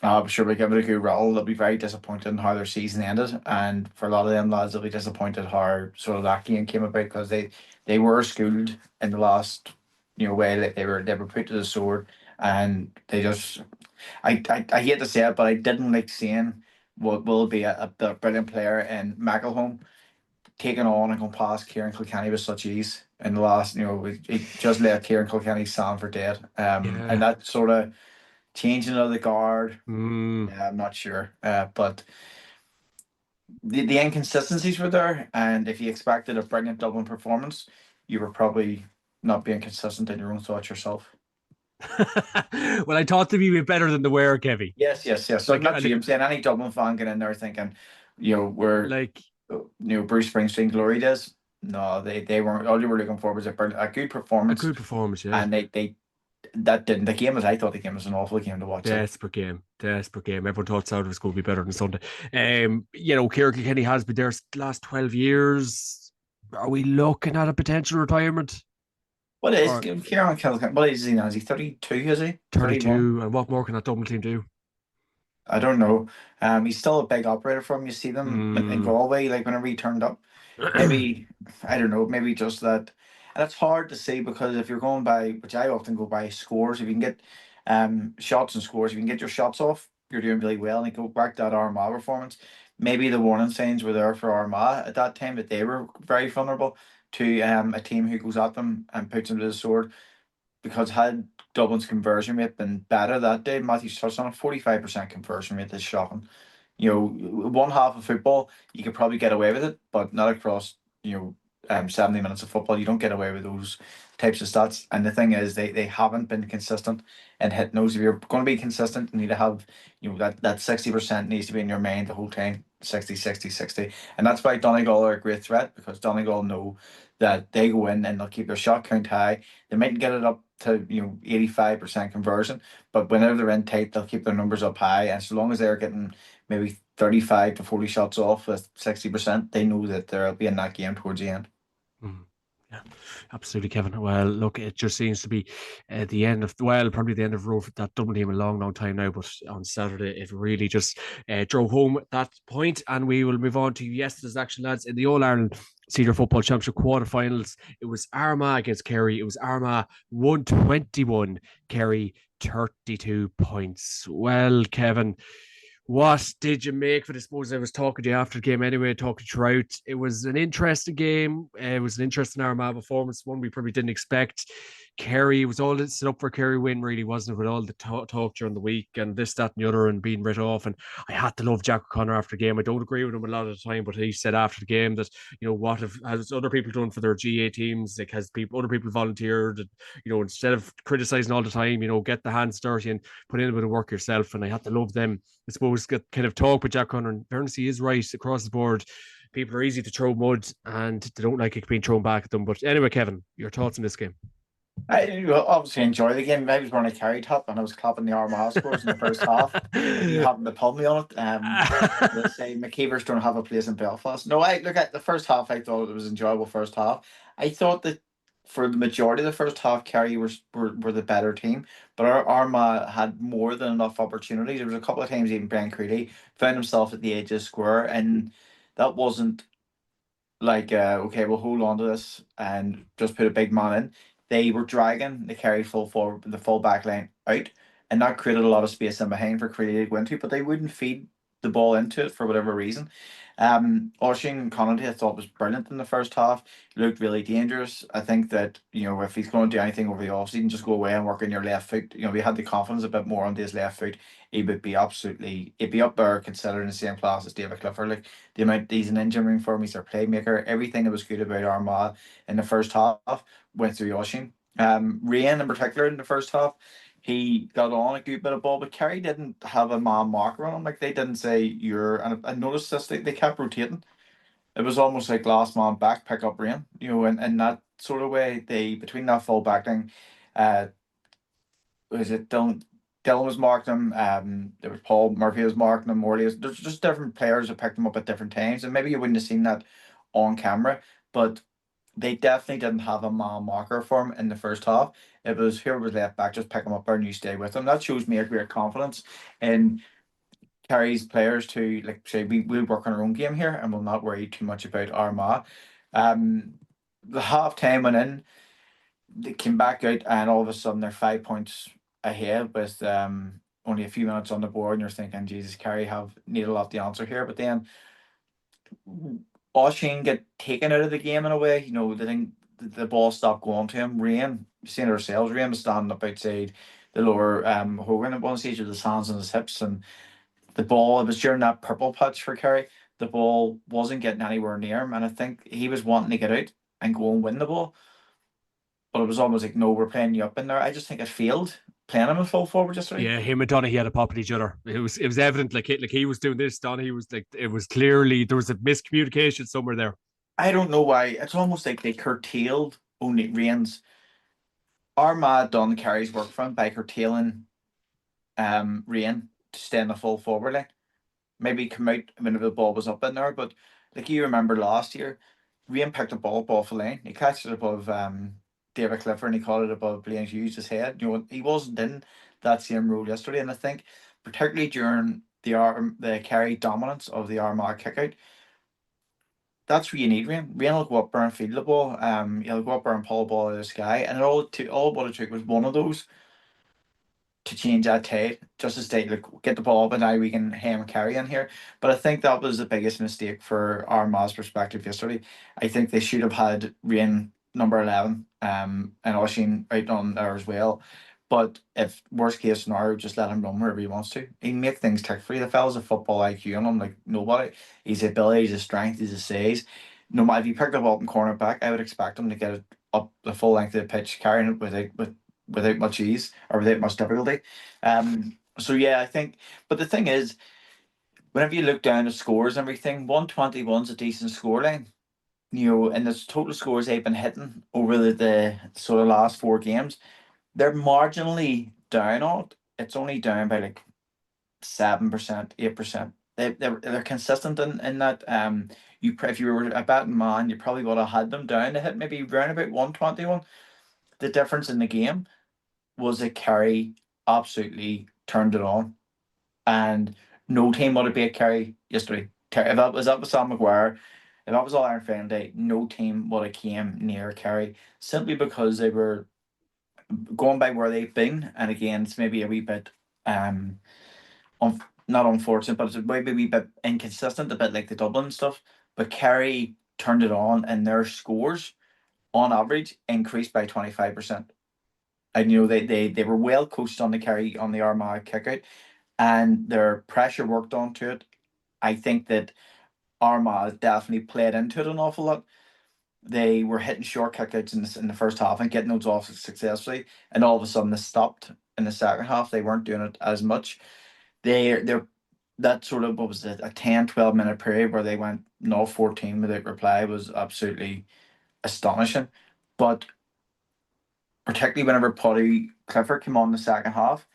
I'm sure we give it a good roll. They'll be very disappointed in how their season ended, and for a lot of them lads, they'll be disappointed how sort of that game came about because they were schooled in the last way that they were put to the sword, and they just I hate to say it, but I didn't like seeing what will be a brilliant player in McElhone taking on and going past Kieran Kilkenny with such ease in the last. He just let Kieran Kilkenny stand for dead. And Yeah. that sort of changing of the guard. Mm. Yeah, I'm not sure. But the inconsistencies were there, and if you expected a brilliant Dublin performance, you were probably not being consistent in your own thoughts yourself. Well, I thought to be better than the were, Kevy. Yes, yes, yes. So not you. Like, I'm saying any Dublin fan getting in there thinking, we're like Bruce Springsteen glory days. No, they weren't. All you were looking for was a good a performance, good performance, yeah. and they that didn't. The game was. I thought the game was an awful game to watch. Desperate game, desperate game. Everyone thought Saturday was going to be better than Sunday. Kieran Kilkenny has been there the last 12 years. Are we looking at a potential retirement? What is Or Kieran Kilkenny? What is he now? Is he 32? Is he 31? 32? And what more can that Dublin team do? I don't know. He's still a big operator for him. You see them in Mm. Galway, like whenever he turned up. Maybe I don't know. Maybe just that, and it's hard to say because if you're going by, which I often go by, scores. If you can get shots and scores, if you can get your shots off, you're doing really well. And you go back to that Armagh performance. Maybe the warning signs were there for Armagh at that time that they were very vulnerable to a team who goes at them and puts them to the sword because had Dublin's conversion rate been better that day, Matthew's touched on a 45% conversion rate is shocking. One half of football, you could probably get away with it, but not across, 70 minutes of football. You don't get away with those types of stats. And the thing is, they haven't been consistent in hitting those. If you're going to be consistent, you need to have, that 60% needs to be in your mind the whole time. 60, 60, 60. And that's why Donegal are a great threat because Donegal know that they go in and they'll keep their shot count high. They might get it up to 85% conversion, but whenever they're in tight, they'll keep their numbers up high. And so long as they're getting maybe 35 to 40 shots off with 60%, they know that they'll be in that game towards the end. Mm. Yeah, absolutely, Kevin. Well, look, it just seems to be the end of, well, probably the end of road for that Dublin team a long, long time now. But on Saturday, it really just drove home at that point. And we will move on to yesterday's action, lads. In the All Ireland Senior Football Championship quarterfinals, it was Armagh against Kerry. It was Armagh 121, Kerry 32 points. Well, Kevin, what did you make of it? I suppose I was talking to you after the game anyway, talking throughout. It was an interesting game. It was an interesting Armagh performance, one we probably didn't expect. Kerry was all set up for Kerry win, really, wasn't it? With all the talk during the week and this, that, and the other, and being writ off. And I had to love Jack O'Connor after the game. I don't agree with him a lot of the time, but he said after the game that what has other people done for their GA teams? Like has other people volunteered? And, instead of criticizing all the time, get the hands dirty and put in a bit of work yourself. And I had to love them. I suppose get kind of talk with Jack O'Connor. And fairness, he is right across the board. People are easy to throw mud and they don't like it being thrown back at them. But anyway, Kevin, your thoughts on this game? I obviously enjoy the game. I was wearing a Kerry top and I was clapping the Armagh scores in the first half. And you happened to pull me on it. Let's say McKeevers don't have a place in Belfast. No, I look at the first half. I thought it was an enjoyable first half. I thought that for the majority of the first half, Kerry were the better team, but our Armagh had more than enough opportunities. There was a couple of times even Brian Creedy found himself at the edge of the square, and that wasn't like okay, we'll hold on to this and just put a big man in. They were dragging the Kerry the full back line out, and that created a lot of space in behind for Creedy to go into, but they wouldn't feed the ball into it for whatever reason. Oisin Connaughton I thought was brilliant in the first half. He looked really dangerous. I think that if he's going to do anything over the offseason, just go away and work on your left foot. We had the confidence a bit more on his left foot. He would be he'd be up there considering the same class as David Clifford. Like the amount he's an engine room for him, he's their playmaker. Everything that was good about Armagh in the first half went through Oisin. Rian in particular in the first half, he got on a good bit of ball, but Kerry didn't have a man marker on him. Like they didn't say and I noticed this, they kept rotating. It was almost like last man back, pick up rain, and in that sort of way, they between that full back thing, uh was it Dylan was marking him. There was Paul Murphy was marking him. Morley was, there's just different players that picked him up at different times, and maybe you wouldn't have seen that on camera, but they definitely didn't have a man marker for him in the first half. It was whoever was left back, just pick him up there and you stay with him. That shows me a great confidence in Kerry's players to, like, say we'll work on our own game here and we'll not worry too much about Armagh. The half time went in, they came back out, and all of a sudden they're 5 points ahead with only a few minutes on the board, and you're thinking, Jesus, Kerry have needed a lot the answer here. But then Oisin get taken out of the game in a way. The thing, the ball stopped going to him. Rain, seeing it ourselves, Rain was standing up outside the lower Hogan at one stage with his hands on his hips, and the ball, it was during that purple patch for Kerry, the ball wasn't getting anywhere near him, and I think he was wanting to get out and go and win the ball. But it was almost like, no, we're playing you up in there. I just think it failed playing him in full forward yesterday. Yeah, him and Donaghy had a pop at each other. It was evident, like he was doing this, Donaghy was like, it was clearly there was a miscommunication somewhere there. I don't know why. It's almost like they curtailed only Rain's. Armagh done Kerry's work for him by curtailing Rain to stay in the full forward line. Maybe come out whenever the ball was up in there, but like you remember last year, Rain picked the ball up off the line. He catched it above David Clifford, and he caught it above Blaine Hughes' head. He wasn't in that same role yesterday, and I think particularly during the Kerry dominance of the Armagh kickout, that's where you need Rain. Rain will go up there and field the ball. He'll go up there and pull the ball out of the sky, and all what it took was one of those to change that tide, just to say, look, get the ball up and now we can ham Kerry in here. But I think that was the biggest mistake for Armagh's perspective yesterday. I think they should have had Rain number 11 and Oisin out on there as well. But if worst case scenario, just let him run wherever he wants to. He can make things tick for you. The fella's a football IQ on him like nobody. He's ability, he's a strength, he's a size. No matter if you picked up up in cornerback, I would expect him to get it up the full length of the pitch, carrying it without much ease or without much difficulty. So yeah, I think. But the thing is, whenever you look down at scores and everything, 121's a decent scoreline. And the total scores they've been hitting over the sort of last 4 games, they're marginally down on it. It's only down by like 7%, 8%. They're consistent in that. If you were a betting man, you probably would have had them down to hit maybe around about 121. The difference in the game was that Kerry absolutely turned it on, and no team would have beat Kerry yesterday. If that was Sam Maguire, if that was all Iron Fan Day, no team would have came near Kerry, simply because they were going by where they've been. And again, it's maybe a wee bit not unfortunate, but it's maybe a wee bit inconsistent, a bit like the Dublin stuff. But Kerry turned it on, and their scores on average increased by 25%. And they were well coached on the Armagh kickout, and their pressure worked onto it. I think that Armagh definitely played into it an awful lot. They were hitting short kickouts in the first half and getting those off successfully, and all of a sudden they stopped in the second half. They weren't doing it as much. They're that sort of, what was it, a 10-12 minute period where they went 0-14 without reply was absolutely astonishing. But particularly whenever Paddy Clifford came on the second half,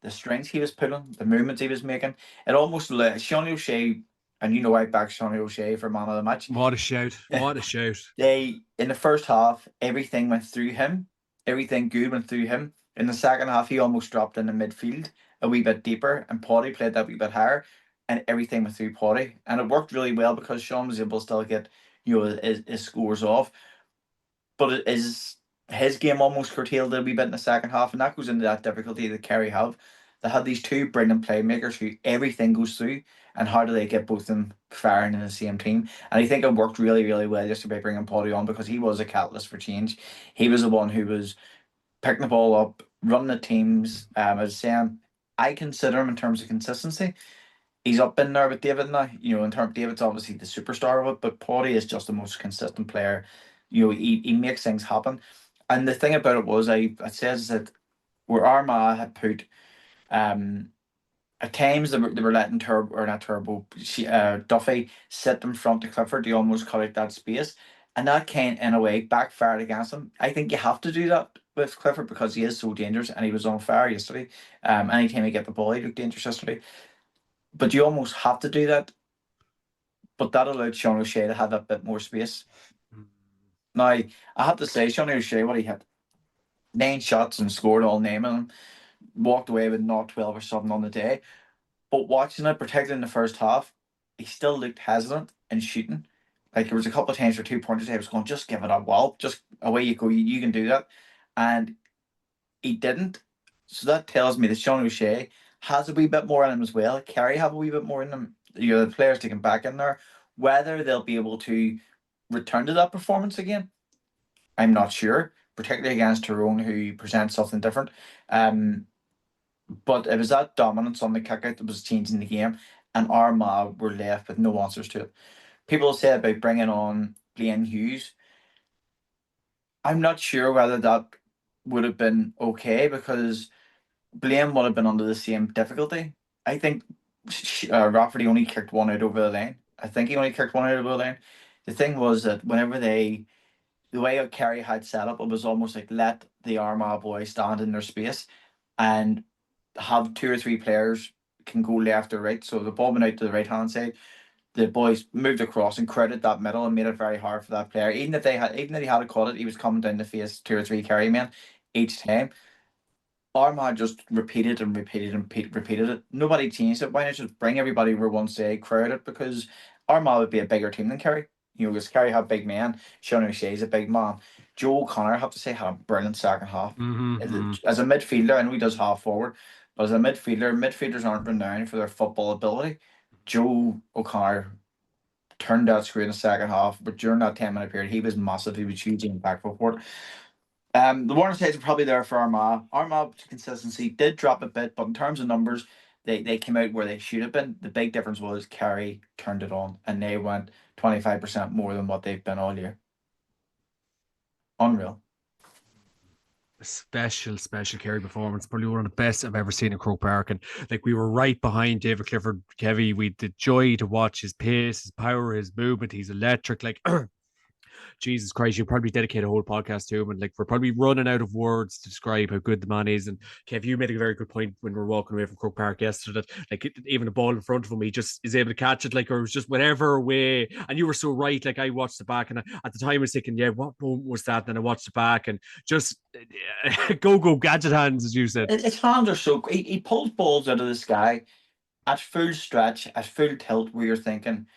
the strength he was putting, the movements he was making, it almost like Sean O'Shea, and I backed Sean O'Shea for man of the match. What a shout. What a shout. In the first half, everything went through him. Everything good went through him. In the second half, he almost dropped in the midfield a wee bit deeper, and Paddy played that wee bit higher, and everything went through Paddy. And it worked really well because Sean was able to still get his scores off. But it is his game almost curtailed a wee bit in the second half, and that goes into that difficulty that Kerry have. They had these two brilliant playmakers who everything goes through, and how do they get both of them firing in the same team? And I think it worked really, really well just by bringing Paddy on, because he was a catalyst for change. He was the one who was picking the ball up, running the teams. I was saying, I consider him in terms of consistency. He's up in there with David now. In terms of David's obviously the superstar of it, but Paddy is just the most consistent player. He makes things happen. And the thing about it says that where Armagh had put at times they were letting Duffy sit in front of Clifford. He almost cut out that space, and that can in a way backfired against him. I think you have to do that with Clifford because he is so dangerous and he was on fire yesterday. Anytime he get the ball, he looked dangerous yesterday. But you almost have to do that. But that allowed Sean O'Shea to have that bit more space. Now, I have to say, Sean O'Shea, what he had 9 shots and scored all name of them, walked away with not 12 or something on the day. But watching it, particularly in the first half, he still looked hesitant in shooting. Like there was a couple of times for 2 pointers, I was going, just give it a wallop, just away you go, you can do that. And he didn't. So that tells me that Sean O'Shea has a wee bit more in him as well. Kerry have a wee bit more in them. The players taken back in there. Whether they'll be able to return to that performance again, I'm not sure. Particularly against Tyrone, who presents something different. But it was that dominance on the kick out that was changing the game, and Armagh were left with no answers to it. People say about bringing on Blaine Hughes. I'm not sure whether that would have been okay because Blaine would have been under the same difficulty. I think Rafferty only kicked one out over the line. I think he only kicked one out over the line. The thing was that whenever the way Kerry had set up, it was almost like let the Armagh boys stand in their space and have 2 or 3 players can go left or right. So the ball went out to the right hand side. The boys moved across and crowded that middle and made it very hard for that player. Even if he had caught it, he was coming down to face 2 or 3 Kerry men each time. Armagh just repeated and repeated it. Nobody changed it. Why not just bring everybody over one side, crowd it? Because Armagh would be a bigger team than Kerry. Because Kerry have big men. Sean O'Shea's a big man. Joe O'Connor, I have to say, had a brilliant second half. As a midfielder, I know he does half forward, but as a midfielder, midfielders aren't renowned for their football ability. Joe O'Connor turned that screw in the second half, but during that 10-minute period, he was massive. He was hugely impactful for it. The warning sides are probably there for Armagh. Armagh consistency did drop a bit, but in terms of numbers, they came out where they should have been. The big difference was Kerry turned it on, and they went 25% more than what they've been all year. Unreal. Special Kerry performance, probably one of the best I've ever seen in Croke Park. And like we were right behind David Clifford, Kevy. We had the joy to watch his pace, his power, his movement. He's electric. Like Jesus Christ, you probably dedicate a whole podcast to him, and like we're probably running out of words to describe how good the man is. And Kev, you made a very good point when we were walking away from Croke Park yesterday. That like even the ball in front of him, he just is able to catch it, like, or it was just whatever way. And you were so right. Like I watched the back, and at the time I was thinking, yeah, what moment was that? And then I watched it back, and just go gadget hands, as you said. His hands are so. He pulls balls out of the sky at full stretch, at full tilt, where you're thinking.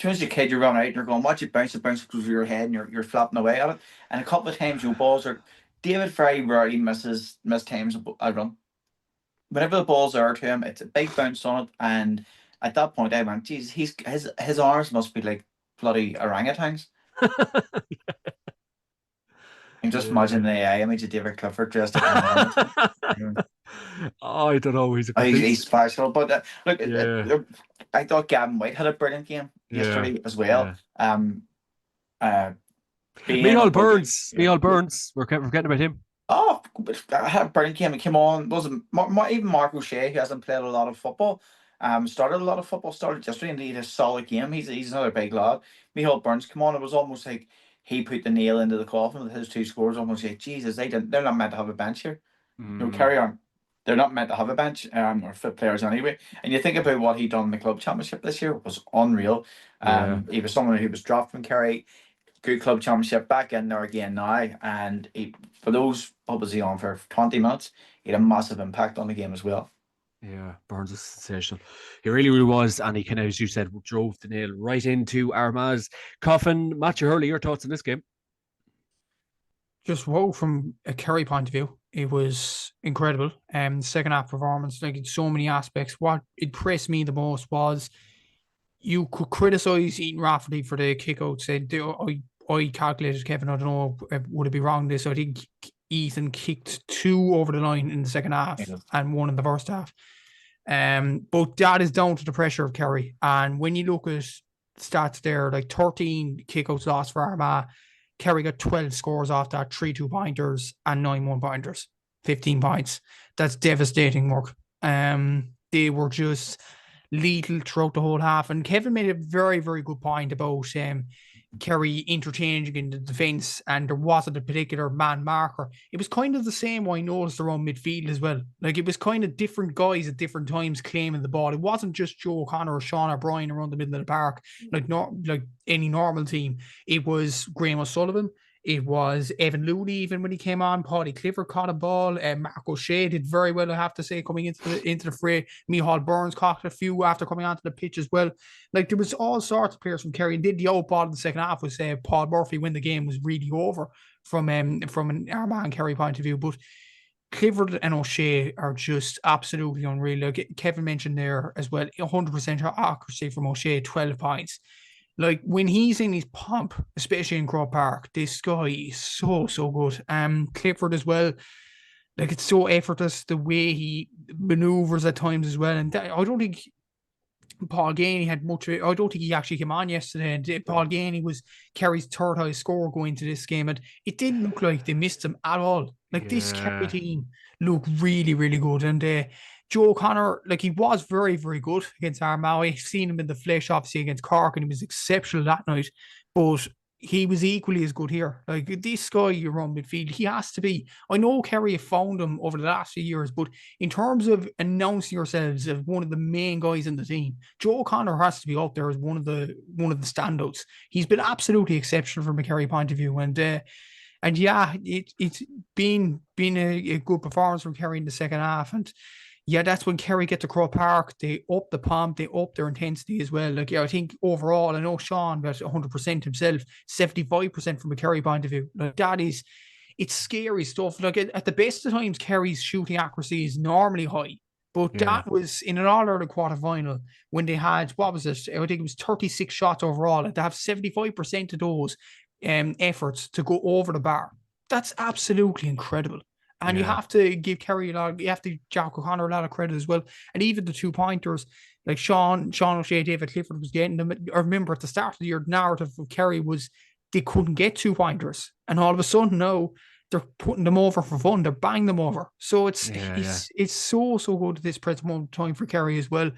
As a kid, you run out and you're going, watch it bounce goes over your head and you're flapping away at it. And a couple of times your balls are David very rarely missed times a run. Whenever the ball's there to him, it's a big bounce on it. And at that point I went, geez, his arms must be like bloody orangutans. And just imagine the AI image of David Clifford dressed up in an Oh, I don't know. he's special, but look, I thought Gavin White had a brilliant game yesterday as well. Yeah. Michael Burns. We're forgetting about him. Oh, I had a brilliant game. He came on. Wasn't even Mark O'Shea, who hasn't played a lot of football. Started yesterday, and he had a solid game. He's another big lad. Michael Burns come on. It was almost like he put the nail into the coffin with his 2 scores. Almost like, Jesus, they're not meant to have a bench here. No, carry on. They're not meant to have a bench, or fit players anyway. And you think about what he done in the club championship this year, it was unreal. He was someone who was dropped from Kerry, good club championship, back in there again now. And for those, what was he on for 20 minutes? He had a massive impact on the game as well. Yeah, Burns is sensational. He really, really was. And he kind of, as you said, drove the nail right into Armagh's coffin. Matthew Hurley, your thoughts on this game? Just whoa, from a Kerry point of view, it was incredible. Second half performance, like in so many aspects. What impressed me the most was you could criticise Ethan Rafferty for the kick out. Said I calculated, Kevin, I don't know, would it be wrong this? I think Ethan kicked 2 over the line in the second half and 1 in the first half. But that is down to the pressure of Kerry. And when you look at stats there, like 13 kickouts lost for Armagh, Kerry got 12 scores off that, 3 2-pointers and 9 1-pointers, 15 points. That's devastating work. They were just lethal throughout the whole half. And Kevin made a very, very good point about Kerry interchanging in the defence, and there wasn't a particular man marker. It was kind of the same I noticed around midfield as well. Like, it was kind of different guys at different times claiming the ball. It wasn't just Joe O'Connor or Sean O'Brien around the middle of the park, like any normal team. It was Graham O'Sullivan. It was Evan Looney, even when he came on. Paddy Clifford caught a ball. Mark O'Shea did very well, I have to say, coming into the fray. Micheál Burns caught a few after coming onto the pitch as well. Like, there was all sorts of players from Kerry, and did the old ball in the second half was Paul Murphy when the game was really over from an Armagh and Kerry point of view. But Clifford and O'Shea are just absolutely unreal. Like Kevin mentioned there as well, 100% accuracy from O'Shea, 12 points. Like, when he's in his pomp, especially in Croke Park, this guy is so good. Clifford as well, like, it's so effortless the way he maneuvers at times as well. And I don't think Paul Ganey had much. I don't think he actually came on yesterday. And Paul Ganey was Kerry's third highest scorer going to this game, and it didn't look like they missed him at all. Like, this Kerry team looked really good, and Joe O'Connor, like, he was very good against Armagh. I've seen him in the flesh, obviously, against Cork, and he was exceptional that night. But he was equally as good here. Like, this guy around midfield, he has to be. I know Kerry have found him over the last few years, but in terms of announcing yourselves as one of the main guys in the team, Joe O'Connor has to be up there as one of the standouts. He's been absolutely exceptional from a Kerry point of view, and yeah, it's been a good performance from Kerry in the second half. And yeah, that's when Kerry get to Croke Park. They up the pomp, they up their intensity as well. Like, yeah, I think overall, I know Sean got 100% himself, 75% from a Kerry point of view. Like, it's scary stuff. Like, at the best of times, Kerry's shooting accuracy is normally high. But that was in an All-Ireland quarter-final when they had, what was it? I think it was 36 shots overall. And to have 75% of those efforts to go over the bar, that's absolutely incredible. And you have to give Kerry you have to Jack O'Connor a lot of credit as well. And even the 2-pointers, like Sean O'Shea, David Clifford was getting them. I remember at the start of the year, the narrative of Kerry was they couldn't get 2-pointers. And all of a sudden now, they're putting them over for fun. They're banging them over. So it's so good at this present moment of time for Kerry as well.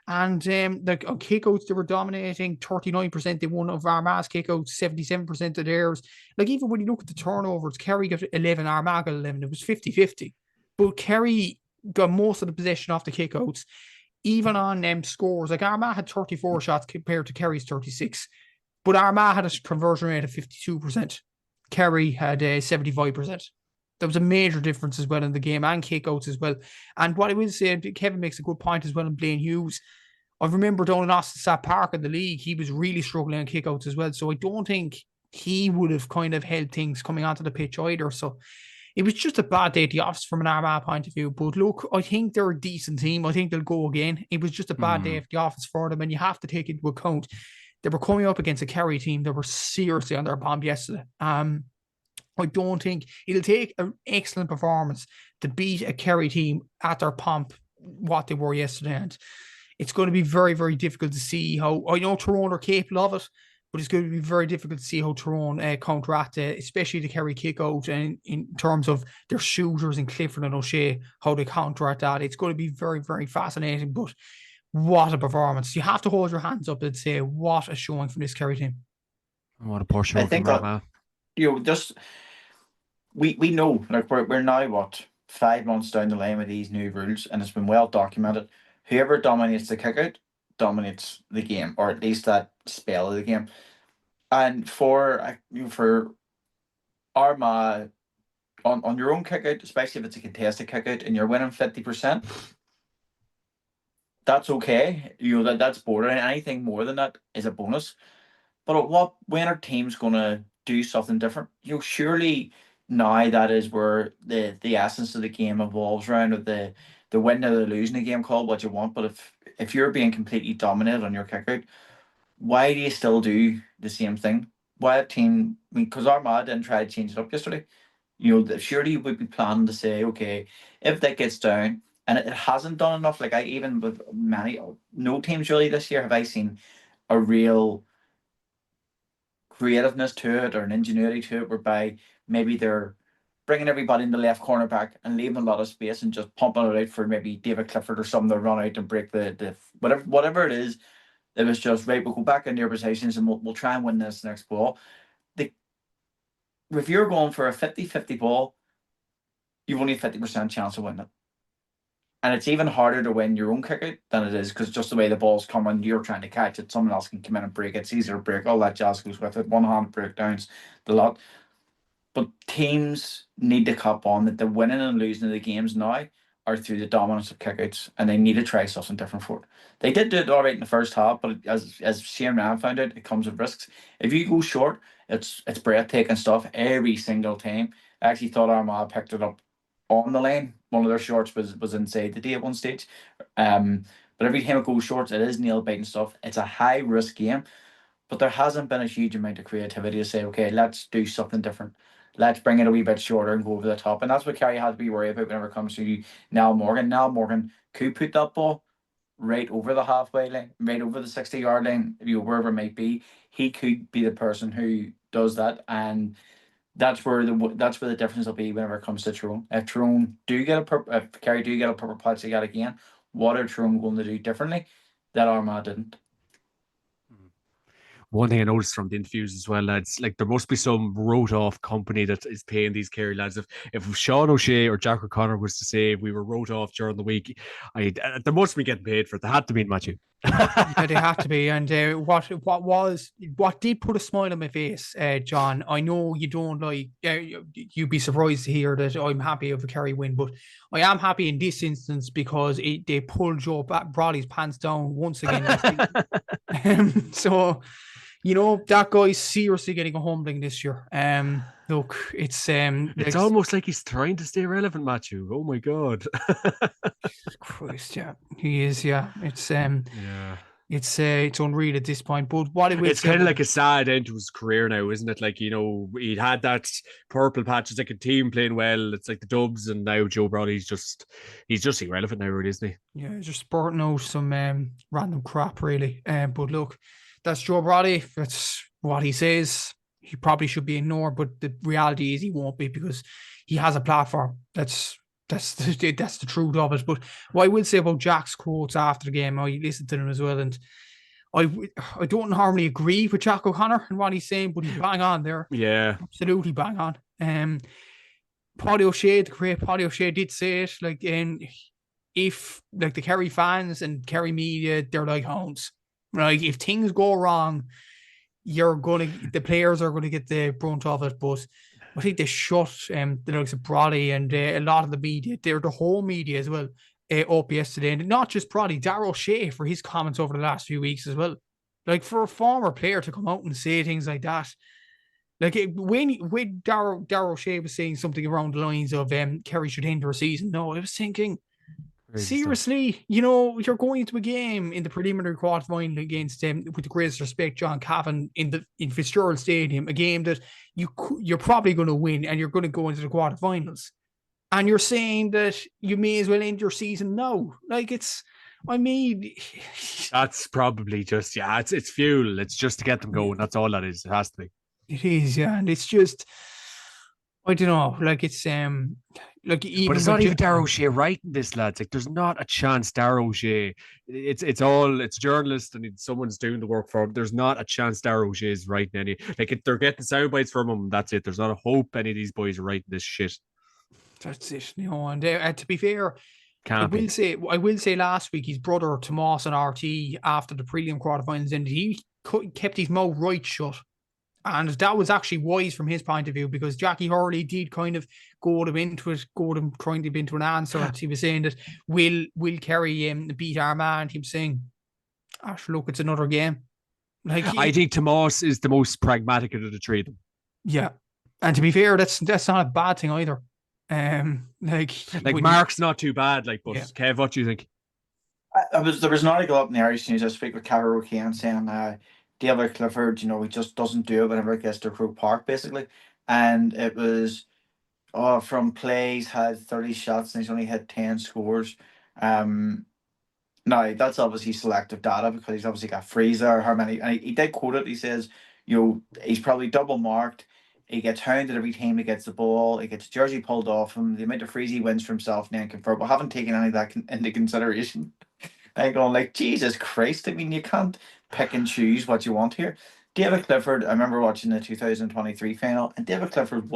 And like, on kickouts, they were dominating 39%. They won of Armagh's kickouts, 77% of theirs. Like, even when you look at the turnovers, Kerry got 11, Armagh got 11. It was 50-50. But Kerry got most of the possession off the kickouts. Even on scores, like, Armagh had 34 shots compared to Kerry's 36. But Armagh had a conversion rate of 52%. Kerry had 75%. There was a major difference as well in the game, and kickouts as well. And what I will say, Kevin makes a good point as well, in Blaine Hughes. I remember down in Austin Park in the league, he was really struggling on kickouts as well. So I don't think he would have kind of held things coming onto the pitch either. So it was just a bad day at the office from an Armagh point of view. But look, I think they're a decent team. I think they'll go again. It was just a bad day at the office for them. And you have to take into account they were coming up against a Kerry team that were seriously on their bomb yesterday. I don't think it'll take an excellent performance to beat a Kerry team at their pomp, what they were yesterday. And it's going to be very difficult to see how. I know Tyrone are capable of it, but it's going to be very difficult to see how Tyrone counteract it, especially the Kerry kick out, and in terms of their shooters and Clifford and O'Shea, how they counteract that. It's going to be very fascinating. But what a performance. You have to hold your hands up and say, what a showing from this Kerry team. What a poor show from Armagh. Just we know, like, we're now 5 months down the line with these new rules, and it's been well documented. Whoever dominates the kickout dominates the game, or at least that spell of the game. And for Armagh, on your own kickout, especially if it's a contested kickout and you're winning 50%, that's okay. That's borderline. Anything more than that is a bonus. But when are teams gonna do something different? Surely now that is where the essence of the game evolves around, of the win or the losing a game, call what you want. But if you're being completely dominated on your kickout, why do you still do the same thing? Why a team? Because Armagh didn't try to change it up yesterday. Surely you would be planning to say, okay, if that gets down, and it hasn't done enough. Like, even with no teams really this year have I seen a real creativeness to it or an ingenuity to it, whereby maybe they're bringing everybody in the left corner back and leaving a lot of space and just pumping it out for maybe David Clifford or something to run out and break the whatever it is. It was just, right, we'll go back into your positions and we'll try and win this next ball. If you're going for a 50-50 ball, you've only a 50% chance of winning it. And it's even harder to win your own kick out than it is, because just the way the ball's coming, you're trying to catch it. Someone else can come in and break it. It's easier to break. All that jazz goes with it. One hand breakdowns, the lot. But teams need to cop on that the winning and losing of the games now are through the dominance of kickouts, and they need to try something different for it. They did do it all right in the first half, but as Shane Ryan found out, it comes with risks. If you go short, it's breathtaking stuff every single time. I actually thought Armagh picked it up on the lane. One of their shorts was inside the D at one stage. But every time it goes short, it is nail biting stuff. It's a high risk game, but there hasn't been a huge amount of creativity to say, okay, let's do something different. Let's bring it a wee bit shorter and go over the top. And that's what Kerry had to be worried about whenever it comes to Niall Morgan. Niall Morgan could put that ball right over the halfway line, right over the 60-yard line, wherever it might be. He could be the person who does that. And that's where the difference will be whenever it comes to Tyrone. If Tyrone if Kerry do get a purple patch again, what are Tyrone going to do differently that Armagh didn't? One thing I noticed from the interviews as well, lads, like there must be some wrote off company that is paying these Kerry lads. If Sean O'Shea or Jack O'Connor was to say we were wrote off during the week, they must be getting paid for it. They had to be, Matthew. Yeah, they have to be. And what did put a smile on my face, John? I know you don't like. You'd be surprised to hear that I'm happy of a Kerry win, but I am happy in this instance because they pulled Joe Bradley's pants down once again. So, that guy's seriously getting a humbling this year. Look, it's almost like he's trying to stay relevant, Matthew. Oh my God. Jesus Christ, yeah, he is. Yeah, yeah. It's unreal at this point. But what it it's kind of like a sad end to his career now, isn't it? Like, he'd had that purple patch. It's like a team playing well. It's like the Dubs, and now Joe Brody, he's just irrelevant now, really, isn't he? Yeah, just spurting out some random crap, really. But look, that's Joe Brody. That's what he says. He probably should be ignored, but the reality is he won't be, because he has a platform. That's the truth of it. But what I will say about Jack's quotes after the game, I listened to them as well, and I don't normally agree with Jack O'Connor and what he's saying, but he's bang on there. Yeah, absolutely bang on. Paddy O'Shea, the great Paddy O'Shea, did say it. Like, if like the Kerry fans and Kerry media, they're like hounds. Like, if things go wrong, the players are gonna get the brunt of it. But I think they shut the likes of Brody and a lot of the media, they're the whole media as well, up yesterday. And not just Brody, Darrell O'Shea for his comments over the last few weeks as well. Like, for a former player to come out and say things like that, like when Darrell O'Shea was saying something around the lines of Kerry should end their season, no, I was thinking, seriously, you're going into a game in the preliminary quarterfinal against, with the greatest respect, John Cavan in Fitzgerald Stadium, a game that you're probably going to win, and you're going to go into the quarterfinals, and you're saying that you may as well end your season now. Like, that's probably just, it's fuel. It's just to get them going. That's all that is. It has to be. It is, yeah, and it's just, I don't know, like, it's like, even, but it's not even Darrell O'Shea writing this, lads. Like, there's not a chance Darrell O'Shea. It's journalists and someone's doing the work for him. There's not a chance Darrell O'Shea is writing any. Like, they're getting sound bites from him. That's it. There's not a hope any of these boys are writing this shit. That's it. And to be fair, I will say last week his brother Tomas and RT, after the prelim quarterfinals ended, he kept his mouth right shut. And that was actually wise from his point of view, because Jackie Hurley did kind of goad him trying to be into an answer. And he was saying that will Kerry beat Armagh, and he was saying, look, it's another game. Like, I think Tomas is the most pragmatic of the three of them. Yeah. And to be fair, that's not a bad thing either. Mark's not too bad, but yeah. Kev, what do you think? There was an article up in the Irish News. I speak with Cara O'Kane saying David Clifford, he just doesn't do it whenever it gets to Croke Park, basically. And it was from plays, had 30 shots and he's only had 10 scores. Now that's obviously selective data, because he's obviously got freezer, how many, and he did quote it. He says, he's probably double marked. He gets hounded every time he gets the ball. He gets jersey pulled off him. The amount of frees he wins for himself, and then confirmed. But haven't taken any of that into consideration. I going like, Jesus Christ. I mean, you can't pick and choose what you want here. David Clifford, I remember watching the 2023 final, and David Clifford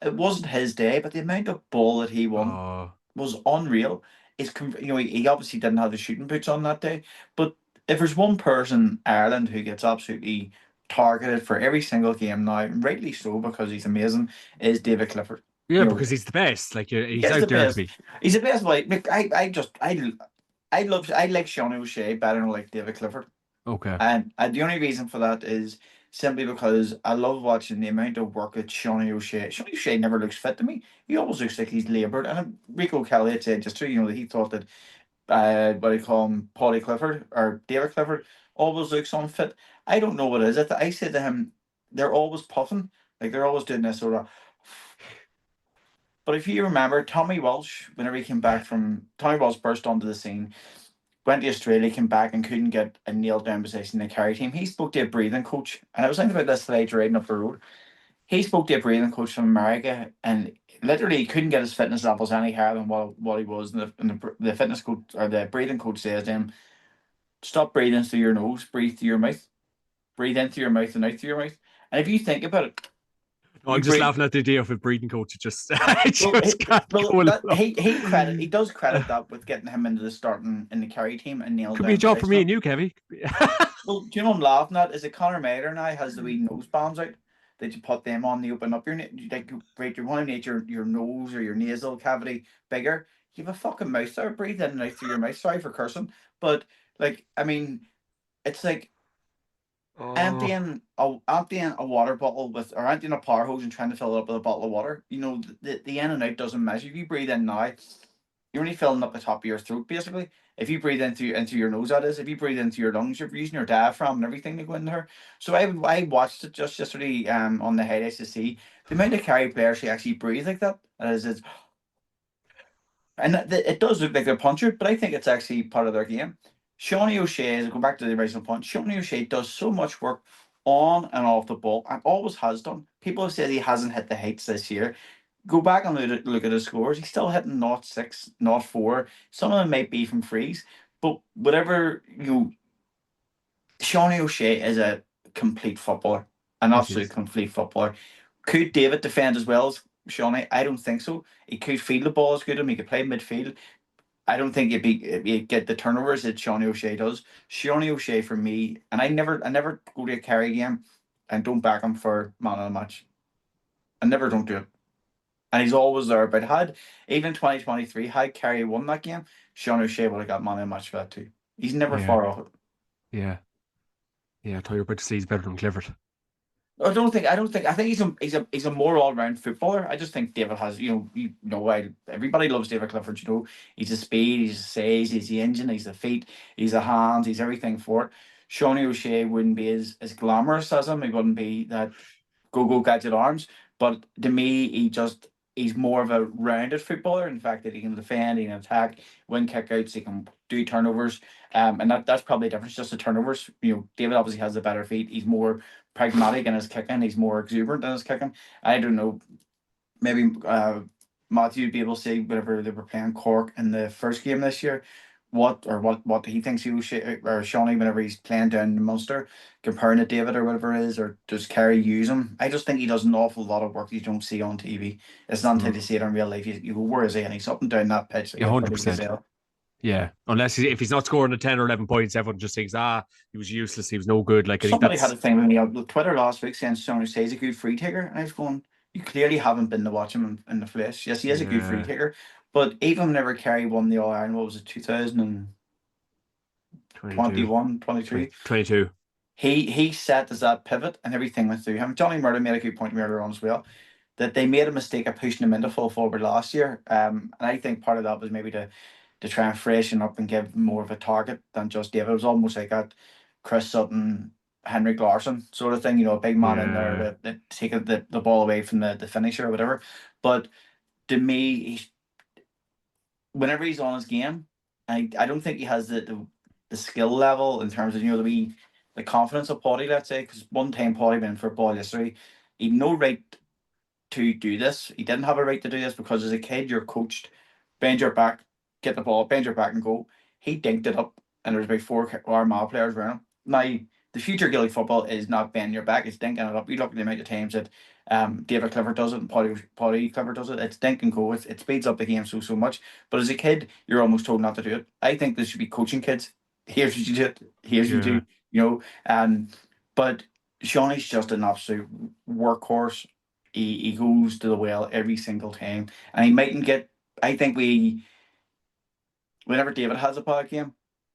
it wasn't his day, but the amount of ball that he won Oh, was unreal. He obviously didn't have the shooting boots on that day, but if there's one person, Ireland, who gets absolutely targeted for every single game now, and rightly so because he's amazing, is David Clifford. yeah, You know, because he's the best. Like he he's is out the there to best. be. He's the best. Like I like Sean O'Shea better than like David Clifford. Okay. And the only reason for that is simply because I love watching the amount of work that Sean O'Shea. Sean O'Shea never looks fit to me. He always looks like he's laboured. And Rico Kelly had said just too, that he thought that what do you call him, Paulie Clifford or David Clifford always looks unfit. I don't know what it is. I said to him, they're always puffing, like they're always doing this sort of. But if you remember, Tommy Walsh, whenever he came back from Tommy Walsh burst onto the scene, went to Australia, came back and couldn't get a nailed down position in the Kerry team. He spoke to a breathing coach, and I was thinking about this today riding up the road. He spoke to a breathing coach from America, and literally he couldn't get his fitness levels any higher than what he was. And the fitness coach or the breathing coach says to him, "Stop breathing through your nose, breathe through your mouth, breathe in through your mouth and out through your mouth." And if you think about it, No, you I'm just breathe. laughing at the idea of a breeding coach. It just, I Well, just can't go that along. he does credit that with getting him into the starting in the Kerry team and nailed Could be a down job for me position. and you, Kevin. Well, do you know what I'm laughing at? Is that Conor Mader now has the wee nose bands out that you put them on, they open up your right, you want to make your nose or your nasal cavity bigger. You have a fucking mouth there, breathe in and out through your mouth. Sorry for cursing, but like I mean, it's like Oh, emptying a water bottle with or emptying a power hose and trying to fill it up with a bottle of water. You know, the in and out doesn't measure. If you breathe in now, you're only filling up the top of your throat basically. If you breathe into your nose, that is. If you breathe into your lungs, you're using your diaphragm and everything to go in there. So I watched it just yesterday on the highlights to see the amount of Kerry players who actually breathe like that. And it does look like they're puncher, but I think it's actually part of their game. Shawnee O'Shea, to go back to the original point, Shawnee O'Shea does so much work on and off the ball and always has done. People have said he hasn't hit the heights this year. Go back and look at his scores. He's still hitting not 6, not 4. Some of them might be from frees, but whatever Shawnee O'Shea is a complete footballer, an yes, he absolute is. complete footballer. Could David defend as well as Shawnee? I don't think so. He could field the ball as good as him. He could play midfield. I don't think you'd get the turnovers that Shawnee O'Shea does. Shawnee O'Shea for me, and I never go to a Kerry game and don't back him for man of the match. I never don't do it. And he's always there. But had even 2023, had Kerry won that game, Sean O'Shea would have got man of the match for that too. He's never Yeah, far off it. yeah, yeah. I thought you were about to say he's better than Clifford. I think he's a more all round footballer. I just think David has, everybody loves David Clifford, he's a speed, he's a size, he's the engine, he's the feet, he's the hands, he's everything for it. Shawnee O'Shea wouldn't be as glamorous as him, he wouldn't be that go gadget arms. But to me, he's more of a rounded footballer. In fact, that he can defend, he can attack, win kickouts, he can do turnovers. And that's probably the difference. Just the turnovers. David obviously has the better feet. He's more pragmatic in his kicking. He's more exuberant in his kicking. I don't know. Maybe Matthew would be able to say whenever they were playing Cork in the first game this year, what he thinks he was or Shawnee whenever he's playing down in Munster, comparing to David or whatever it is, or does Kerry use him? I just think he does an awful lot of work you don't see on TV. It's not until Mm. you see it in real life. You go, where is he? And he's up and down that pitch like Yeah, a hundred bloody percent. gazelle. Yeah, unless if he's not scoring the 10 or 11 points, everyone just thinks, he was useless. He was no good. Like I think Somebody had that's a thing with me on Twitter last week saying Sonny says a good free taker, and I was going, you clearly haven't been to watch him in the flesh. Yes, he is a good free yeah, taker, but even whenever Kerry won the All Ireland, what was it, 22, 2021, 20, 23? 22. He set as that pivot and everything went through him. Johnny Murray made a good point earlier on as well, that they made a mistake of pushing him into full forward last year. And I think part of that was maybe to try and freshen up and give more of a target than just David. It was almost like that Chris Sutton, Henrik Larsson sort of thing, a big man in there Yeah, to take the ball away from the finisher or whatever. But to me, whenever he's on his game, I don't think he has the skill level in terms of the confidence of Potty, let's say, because one time Potty went for a ball yesterday, he had no right to do this. He didn't have a right to do this because as a kid you're coached, bend your back, get the ball, bend your back and go. he dinked it up, and there was about 4 Armagh players around him. Now, the future Gaelic football is not bending your back; it's dinking it up. You look at the amount of times that David Clifford does it and Paddy Clifford does it. It's dink and go. It speeds up the game so much. But as a kid, you're almost told not to do it. I think this should be coaching kids. Here's what you do. Here's what you do. You know, but Shawnee's just an absolute workhorse. He goes to the well every single time, and he mightn't get. I think whenever David has a bad game,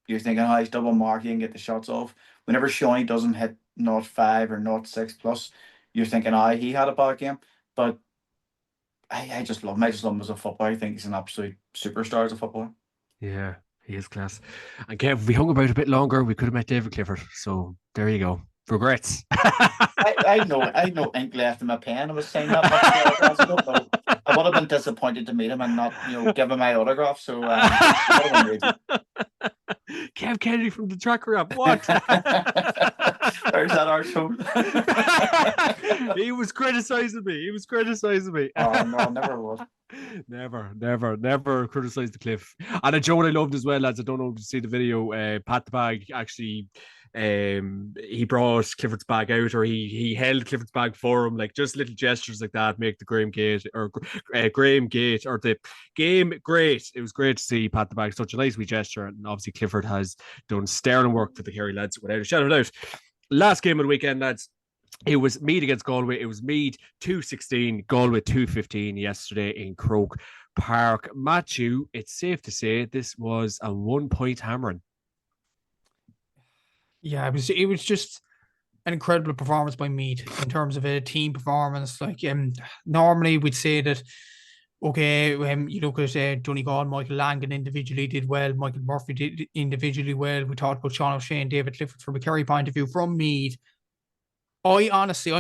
you're thinking, oh, he's double marking and get the shots off. Whenever Shawnee doesn't hit 0.5 or 0.6 plus, you're thinking, he had a bad game. But I just love him. I just love him as a footballer. I think he's an absolute superstar as a footballer. Yeah, he is class. And Kev, if we hung about a bit longer, we could have met David Clifford. So there you go. Regrets. I know ink left in my pen. I was saying that much ago. I would have been disappointed to meet him and not, give him my autograph. So Kev Kennedy from the tracker app. What? Where's that our show? He was criticizing me. Oh no, never was. Never criticized the Cliff. And a joke what I loved as well, lads. I don't know if you see the video. Pat the Bag actually. He brought Clifford's bag out, or he held Clifford's bag for him, like just little gestures like that make the Graham Gate or the game great. It was great to see Pat the Bag, such a nice wee gesture, and obviously Clifford has done sterling work for the Kerry lads without a shadow of a doubt. Last game of the weekend, lads. It was Meath against Galway. It was Meath 2-16, Galway 2-15 yesterday in Croke Park. Matthew, it's safe to say this was a 1-point hammering. Yeah, it was just an incredible performance by Meath in terms of a team performance. Like normally we'd say that, okay, you look at Donegal, Michael Langan individually did well, Michael Murphy did individually well. We talked about Sean O'Shea and David Clifford from a Kerry point of view. From Meath, I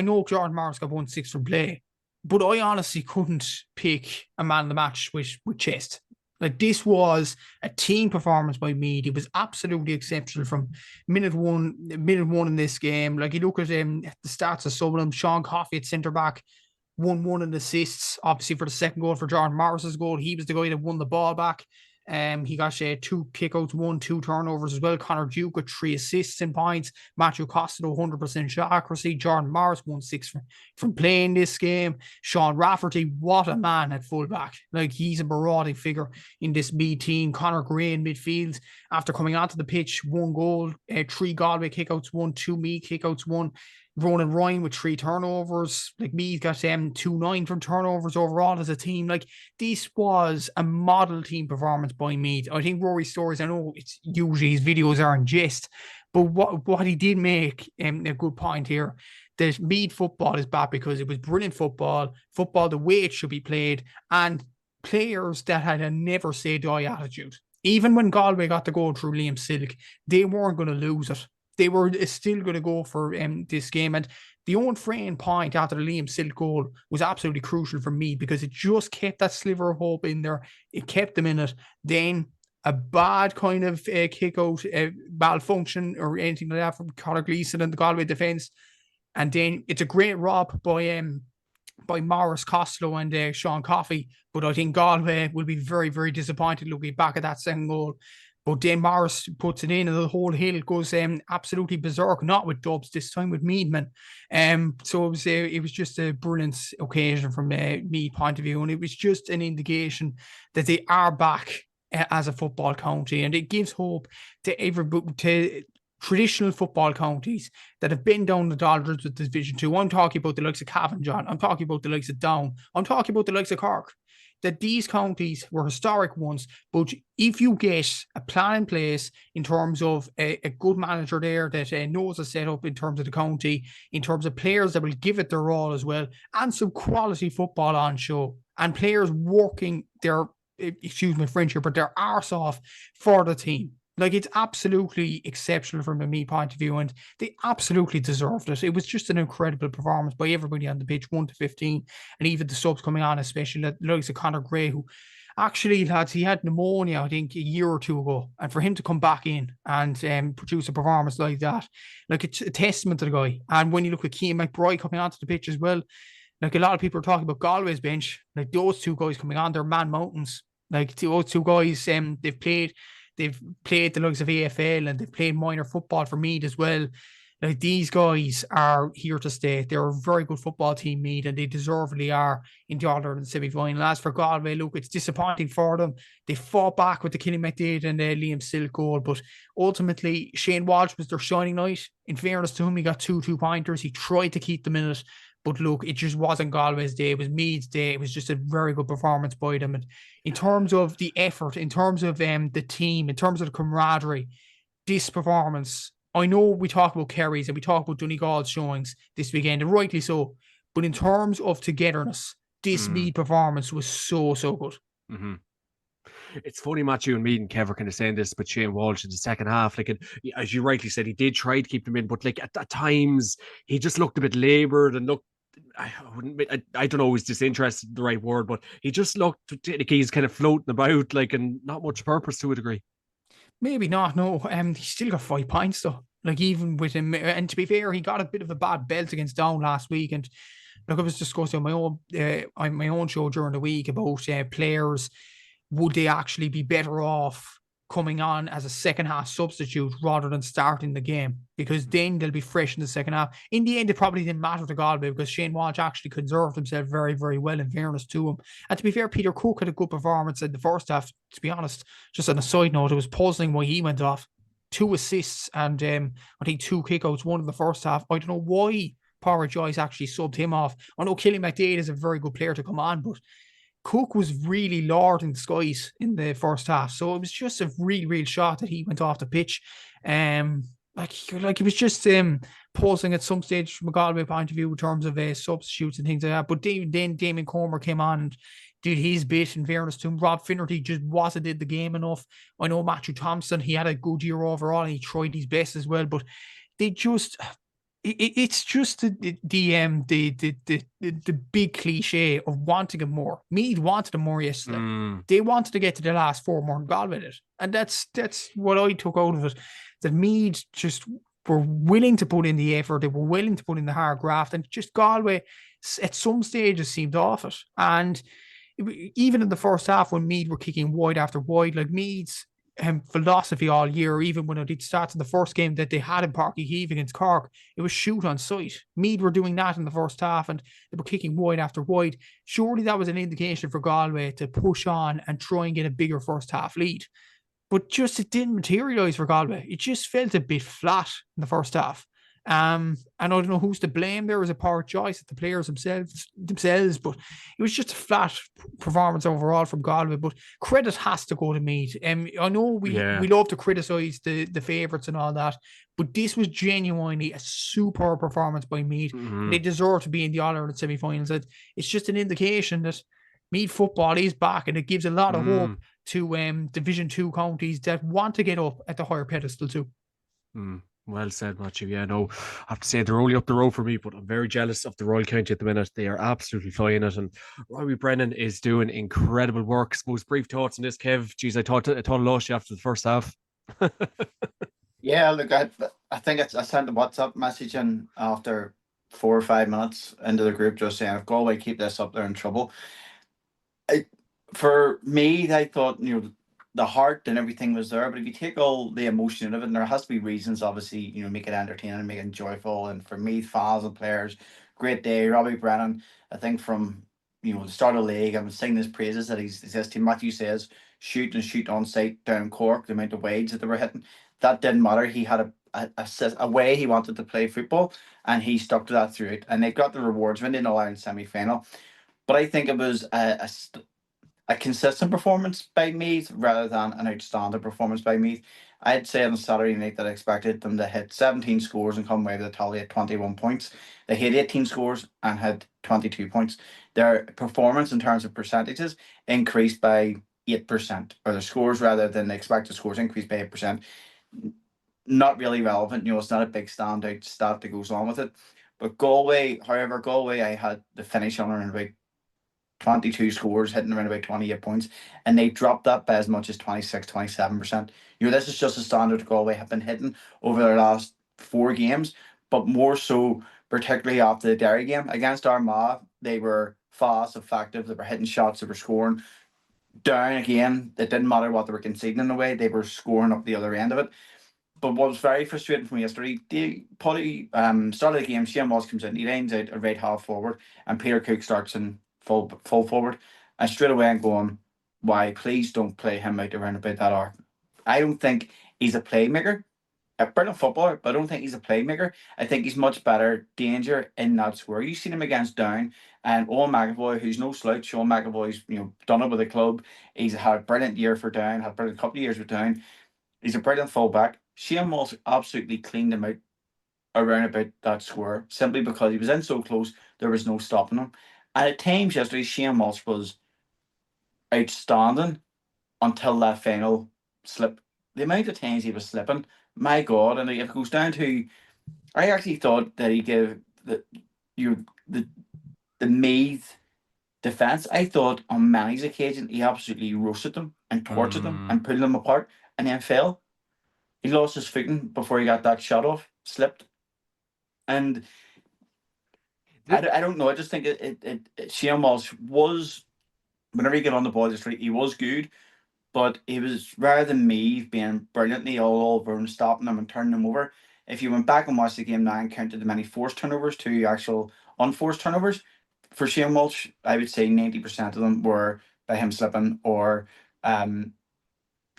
know Jordan Morris got 1-6 from play, but I honestly couldn't pick a man of the match with chest. Like, this was a team performance by Meath. It was absolutely exceptional from minute one in this game. Like, you look at the stats of some of them. Sean Coffey at centre back, 1-1 in assists. Obviously, for the second goal for Jordan Morris's goal, he was the guy that won the ball back. He got 2 kickouts, 2 turnovers as well. Connor Duke got 3 assists in points. Matthew Costello, 100% shot accuracy. Jordan Morris, 1-6 from playing this game. Sean Rafferty, what a man at fullback. Like, he's a marauding figure in this B team. Conor Gray in midfield, after coming onto the pitch, 1 goal, 3 Galway kickouts, 1, 2 Meath kickouts, 1. Ronan Ryan with 3 turnovers. Like, Meath got 2-9 from turnovers overall as a team. Like, this was a model team performance by Meath. I think Rory Stories, I know it's usually his videos are in jest, but what he did make a good point here, that Meath football is bad because it was brilliant football the way it should be played, and players that had a never say die attitude. Even when Galway got the goal through Liam Silk, they weren't going to lose it. They were still going to go for this game. And the Owen Frayne point after the Liam Silk goal was absolutely crucial for me, because it just kept that sliver of hope in there. It kept them in it. Then a bad kind of kick out, malfunction or anything like that from Conor Gleeson and the Galway defence. And then it's a great rob by Morris, Costello and Sean Coffey. But I think Galway will be very, very disappointed looking back at that second goal. But then Morris puts it in, and the whole hill goes absolutely berserk, not with Dubs, this time with Meadman. So it was just a brilliant occasion from Meath point of view, and it was just an indication that they are back as a football county, and it gives hope to traditional football counties that have been down the doldrums with Division 2. I'm talking about the likes of Cavan, John. I'm talking about the likes of Down. I'm talking about the likes of Cork. That these counties were historic ones, but if you get a plan in place in terms of a good manager there that knows a setup in terms of the county, in terms of players that will give it their all as well, and some quality football on show, and players working their, excuse my French here, but their arse off for the team. Like, it's absolutely exceptional from a Meath point of view, and they absolutely deserved it. It was just an incredible performance by everybody on the pitch, 1-15, and even the subs coming on, especially the likes of Conor Gray, who actually, lads, he had pneumonia, I think, a year or 2 ago, and for him to come back in and produce a performance like that, like, it's a testament to the guy. And when you look at Keane McBride coming onto the pitch as well, like, a lot of people are talking about Galway's bench, like, those 2 guys coming on, they're man mountains. Like, those 2 guys, they've played they've played the likes of AFL and they've played minor football for Meath as well. Like, these guys are here to stay. They're a very good football team, Meath, and they deservedly are in the All-Ireland semi-final. As for Galway, look, it's disappointing for them. They fought back with the Killy McDade and Liam Silk goal, but ultimately Shane Walsh was their shining light. In fairness to him, he got two two-pointers. He tried to keep them in it, but look, it just wasn't Galway's day. It was Meath's day. It was just a very good performance by them. And in terms of the effort, in terms of the team, in terms of the camaraderie, this performance, I know we talk about Kerry's and we talk about Donegal's showings this weekend, and rightly so. But in terms of togetherness, this Meath performance was so good. Mm-hmm. It's funny, Matthew and Meath and Kev are kind of saying this, but Shane Walsh in the second half, like, as you rightly said, he did try to keep them in, but like at times he just looked a bit laboured and looked. I don't know, is disinterested the right word, but he just looked like he's kind of floating about, like, and not much purpose to a degree. Maybe not, no. He still got 5 points though. Like, even with him, and to be fair, he got a bit of a bad belt against Down last week. And look, I was discussing on my own show during the week about players. Would they actually be better off coming on as a second half substitute rather than starting the game? Because then they'll be fresh in the second half. In the end, it probably didn't matter to Galway because Shane Walsh actually conserved himself very, very well, in fairness to him. And to be fair, Peter Cook had a good performance in the first half. To be honest, just on a side note, it was puzzling why he went off. 2 assists and I think 2 kickouts, one in the first half. I don't know why Power Joyce actually subbed him off. I know Killy McDade is a very good player to come on, but Cook was really lording the skies in the first half. So it was just a real shot that he went off the pitch. Like it was just pausing at some stage from a Galway point of view in terms of substitutes and things like that. But then Damien Comer came on and did his bit, in fairness to him. Rob Finnerty just wasn't in the game enough. I know Matthew Thompson, he had a good year overall and he tried his best as well, but they just... It's just the big cliche of wanting him more. Meath wanted him more yesterday. They wanted to get to the last 4 more than Galway did. And that's what I took out of it. That Meath just were willing to put in the effort. They were willing to put in the hard graft. And just Galway, at some stages, seemed off it. And even in the first half, when Meath were kicking wide after wide, like Meath's philosophy all year, even when it did start in the first game that they had in Parky Heave against Cork, it was shoot on sight. Meath were doing that in the first half and they were kicking wide after wide. Surely that was an indication for Galway to push on and try and get a bigger first half lead. But just it didn't materialise for Galway. It just felt a bit flat in the first half. And I don't know who's to blame. There was a power choice at the players themselves, but it was just a flat performance overall from Galway. But credit has to go to Meath. I know we love to criticise the favourites and all that, but this was genuinely a superb performance by Meath. Mm-hmm. They deserve to be in the All-Ireland semi-finals. It's just an indication that Meath football is back, and it gives a lot of hope to Division 2 counties that want to get up at the higher pedestal too. Well said, Matthew. Yeah, no, I have to say they're only up the road for me, but I'm very jealous of the Royal County at the minute. They are absolutely flying it, and Robbie Brennan is doing incredible work. I suppose brief thoughts on this, Kev. Geez, I thought I lost you after the first half. Yeah, look, I think I sent a WhatsApp message in after 4 or 5 minutes into the group just saying, if Galway keep this up, they're in trouble. For me, I thought, the heart and everything was there, but if you take all the emotion out of it, and there has to be reasons, obviously, make it entertaining, make it joyful, and for me, fans and players, great day. Robbie Brennan, I think from the start of the league, I'm singing his praises that his team, Matthew says, shoot on sight down in Cork, the amount of wades that they were hitting, that didn't matter. He had a way he wanted to play football, and he stuck to that through it, and they got the rewards when they didn't allow in semi-final. But I think it was a consistent performance by Meath rather than an outstanding performance by Meath. I'd say on Saturday night that I expected them to hit 17 scores and come away with a tally at 21 points. They hit 18 scores and had 22 points. Their performance in terms of percentages increased by 8%, or their scores rather than the expected scores increased by 8%. Not really relevant. It's not a big standout stat that goes on with it. But Galway, I had the finish on around about 22 scores, hitting around about 28 points, and they dropped that by as much as 27%. This is just a standard Galway have been hitting over their last 4 games, but more so, particularly after the Derry game against Armagh, they were fast, effective, they were hitting shots, they were scoring. Down again, it didn't matter what they were conceding in a way, they were scoring up the other end of it. But what was very frustrating for me yesterday, start of the game, Shane Moss comes in, he lanes out a right half forward, and Peter Cook starts in full forward. And straight away I'm going, why, please don't play him out around about that arc. I don't think he's a playmaker. A brilliant footballer, but I don't think he's a playmaker. I think he's much better danger in that square. You've seen him against Down and Owen McAvoy, who's no slouch. Owen McAvoy's done it with the club. He's had a brilliant year for Down, had a brilliant couple of years with Down. He's a brilliant fullback. Shane Moss absolutely cleaned him out around about that square simply because he was in so close, there was no stopping him. And at times yesterday, Shane Moss was outstanding until that final slip. The amount of times he was slipping, my God, and it goes down to, I actually thought that he gave the Meath defence. I thought on many occasions he absolutely roasted them and tortured them and pulled them apart, and then fell. He lost his footing before he got that shot off, slipped, and I don't know. I just think Shane Walsh was, whenever he got on the ball this week, he was good. But he was, rather than me being brilliantly all over and stopping them and turning them over, if you went back and watched the game now and counted the many forced turnovers to actual unforced turnovers, for Shane Walsh, I would say 90% of them were by him slipping or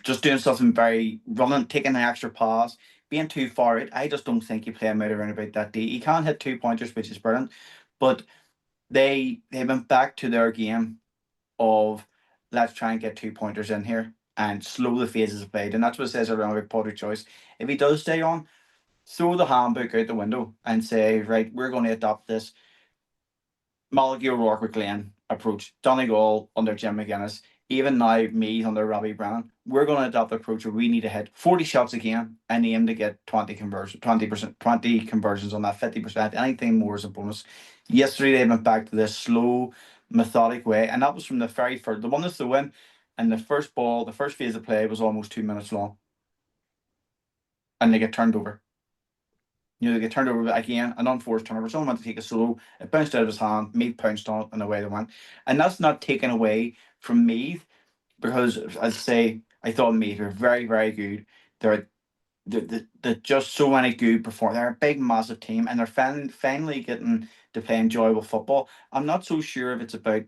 just doing something very running, taking an extra pass, being too far out. I just don't think you play him out around about that day. He can hit 2-pointers, which is brilliant, but they went back to their game of, let's try and get 2-pointers in here and slow the phases of play. And that's what it says around about Potter Choice. If he does stay on, throw the handbook out the window and say, right, we're going to adopt this Malachi O'Rourke with Glenn approach, Donegal under Jim McGuinness, even now me under Robbie Brennan. We're going to adopt the approach where we need to hit 40 shots a game and aim to get 20 conversions on that, 50%. Anything more is a bonus. Yesterday they went back to this slow, methodic way, and that was from the very first, the one that's the win, and the first ball, the first phase of play was almost 2 minutes long, and they get turned over. They get turned over again, an unforced turnover. Someone went to take a solo, it bounced out of his hand, Meath pounced on it, and away they went. And that's not taken away from Meath, because, as I say, I thought Meath were very, very good. They're just so many good performers. They're a big, massive team, and they're finally getting to play enjoyable football. I'm not so sure if it's about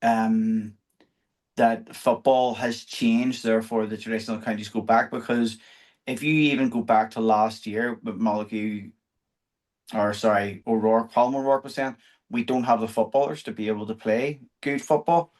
that football has changed, therefore the traditional counties go back, because if you even go back to last year with O'Rourke, Colin O'Rourke was saying, we don't have the footballers to be able to play good football.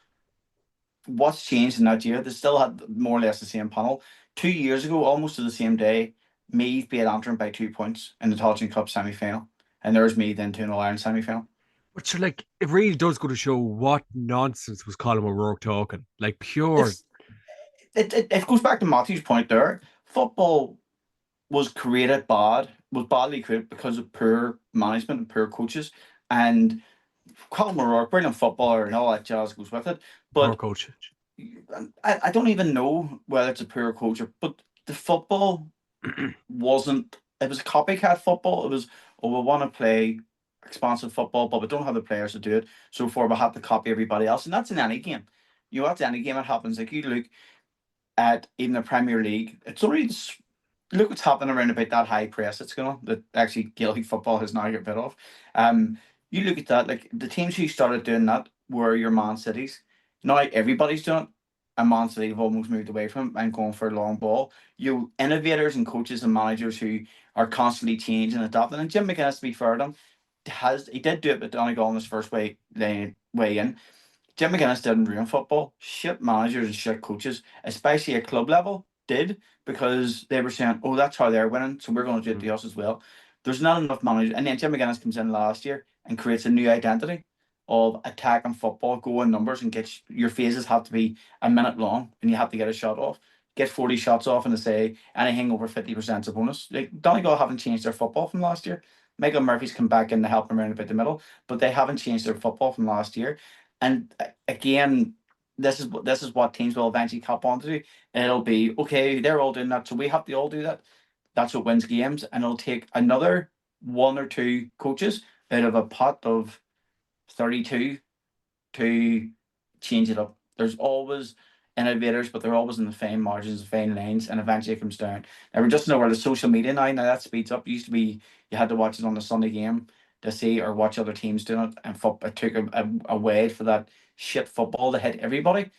What's changed in that year? They still had more or less the same panel. 2 years ago, almost to the same day, Meath beat Antrim by 2 points in the Tailteann Cup semi-final. And there's Meath into an All-Ireland semi-final. But so, like, it really does go to show what nonsense was Colin O'Rourke talking. Like, pure. It goes back to Matthew's point there. Football was badly created because of poor management and poor coaches. And Colin O'Rourke, brilliant footballer and all that jazz goes with it. Poor But coach. I don't even know whether it's a poor coach but the football wasn't, it was a copycat football. It was, we want to play expansive football, but we don't have the players to do it. So far, we have to copy everybody else. And that's in any game. That's any game it happens. Like, you look at even the Premier League, it's only look what's happening around about that high press it's going on, that actually Gaelic football has now got rid of. You look at that, like the teams who started doing that were your Man Cities. Now everybody's doing it, and Man City have almost moved away from it and going for a long ball. You innovators and coaches and managers who are constantly changing and adapting. And Jim McGuinness, to be fair to him, he did do it with Donegal in his first way in. Jim McGuinness didn't ruin football. Shit managers and shit coaches, especially at club level, did, because they were saying, oh, that's how they're winning, so we're going to do it to us as well. There's not enough managers. And then Jim McGuinness comes in last year and creates a new identity of attacking football, go in numbers, and your phases have to be a minute long, and you have to get a shot off. Get 40 shots off, and to say anything over 50% is a bonus. Like, Donegal haven't changed their football from last year. Michael Murphy's come back in to help them around about the middle, but they haven't changed their football from last year. And again, this is what teams will eventually cop on to do. It'll be, okay, they're all doing that, so we have to all do that. That's what wins games, and it'll take another one or two coaches out of a pot of 32 to change it up. There's always innovators, but they're always in the fine margins, the fine lines, and eventually it comes down. And we're just in a world of social media now. Now that speeds up. It used to be you had to watch it on the Sunday game to see or watch other teams doing it, and it took a way for that shit football to hit everybody,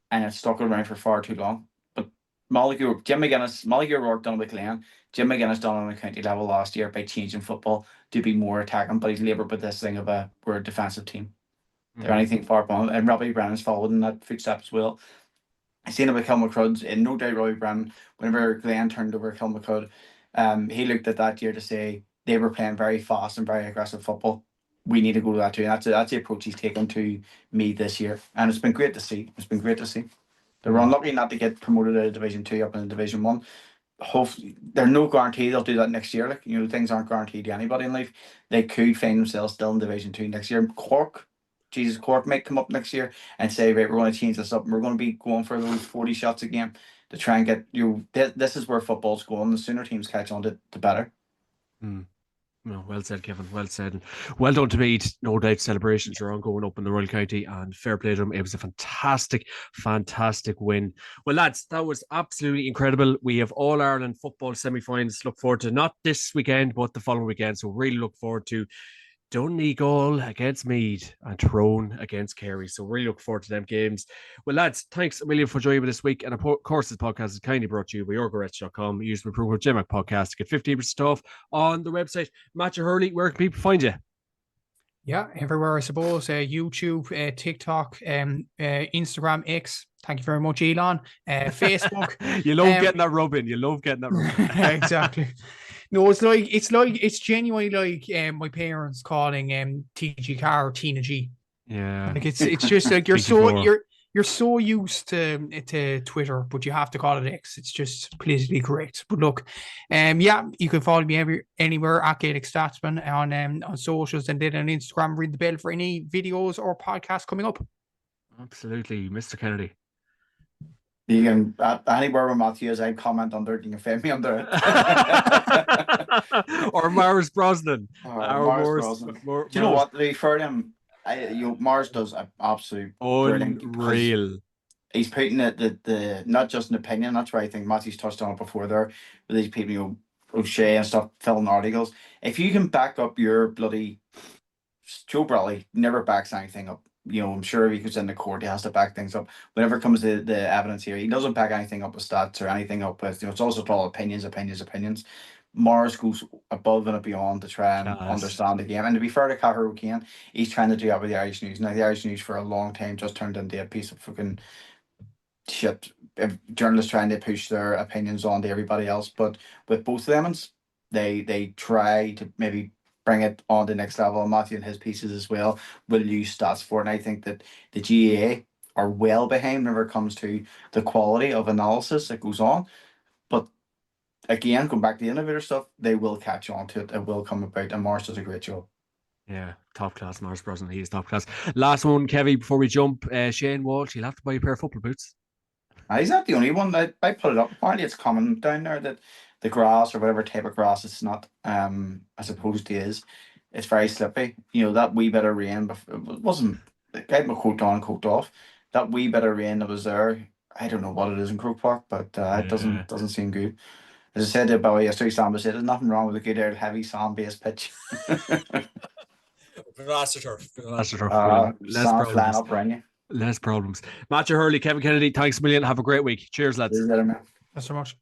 and it stuck around for far too long. But Molly O'Rourke done with Glenn. Jim McGuinness done on the county level last year by changing football to be more attacking, but he's laboured with this thing of we're a defensive team. They're anything far from him, and Robbie Brennan's followed in that footstep as well. I seen it with Kilmacud, and no doubt Robbie Brennan, whenever Glenn turned over Kilmacud, he looked at that year to say they were playing very fast and very aggressive football. We need to go to that too. And that's the approach he's taken to me this year. And it's been great to see. They were unlucky not to get promoted out of Division 2 up into Division 1. Hopefully, there's no guarantee they'll do that next year. Like, things aren't guaranteed to anybody in life. They could find themselves still in Division 2 next year. Cork might come up next year and say, right, we're going to change this up and we're going to be going for those 40 shots a game to try and get this is where football's going. The sooner teams catch on to the better. No, well said, Kevin. Well said. Well done to Meath. No doubt celebrations are ongoing up in the Royal County, and fair play to them. It was a fantastic, fantastic win. Well, lads, that was absolutely incredible. We have All Ireland football semi-finals. Look forward to not this weekend, but the following weekend. So really look forward to Donegal against Meath and Tyrone against Kerry. So really look forward to them games. Well, lads, thanks a million for joining me this week. And of course, this podcast is kindly brought to you by YourGoRich.com. Use the promo code GMAC Podcast to get 15% off on the website. Matthew Hurley, where can people find you? Yeah, everywhere, I suppose. YouTube, TikTok, Instagram, X. Thank you very much, Elon. Facebook. You love getting that rub in. Exactly. No, it's genuinely like my parents calling TG Carr Tina G. Yeah. Like it's just like you're so used to Twitter, but you have to call it X. It's just politically correct. But look, you can follow me anywhere at Gaelic Statsman on socials, and then on Instagram. Ring the bell for any videos or podcasts coming up. Absolutely, Mr. Kennedy. You can anywhere with Matthew, I comment under it. You can find me under it. Or Mars Brosnan. Brosnan. Do you know what? To be fair to him, Mars does an absolute unreal. He's putting the not just an opinion. That's why I think Matthew's touched on it before there. With these people, O'Shea and stuff, filling articles. If you can back up your bloody Joe Bradley never backs anything up. I'm sure if he goes in the court, he has to back things up. Whenever it comes to the evidence here, he doesn't back anything up with stats or anything up with, it's also all opinions. Mars goes above and beyond to try and understand the game. And to be fair to Cahir O'Kane, he's trying to do that with the Irish News. Now, the Irish News for a long time just turned into a piece of fucking shit. Journalists trying to push their opinions on to everybody else. But with both of them, they try to maybe bring it on to the next level. And Matthew and his pieces as well will use stats for it. And I think that the GAA are well behind whenever it comes to the quality of analysis that goes on. But again, going back to the innovator stuff, they will catch on to it. It will come about. And Mars does a great job. Yeah, top class, Mars Brosnan. He is top class. Last one, Kevin, before we jump, Shane Walsh, you'll have to buy a pair of football boots. He's not the only one. I put it up. Apparently it's common down there that the grass or whatever type of grass it's not, as opposed to is, it's very slippy. That wee bit of rain, it wasn't, I had my coat on, coat off. That wee bit of rain that was there, I don't know what it is in Croke Park, but it doesn't seem good. As I said to Bowie yesterday, Sam said there's nothing wrong with a good old heavy sand-based pitch. Grass or turf. Less flying up around you. Less problems. Matthew Hurley, Kevin Kennedy, thanks a million. Have a great week. Cheers, lads. Thanks so much.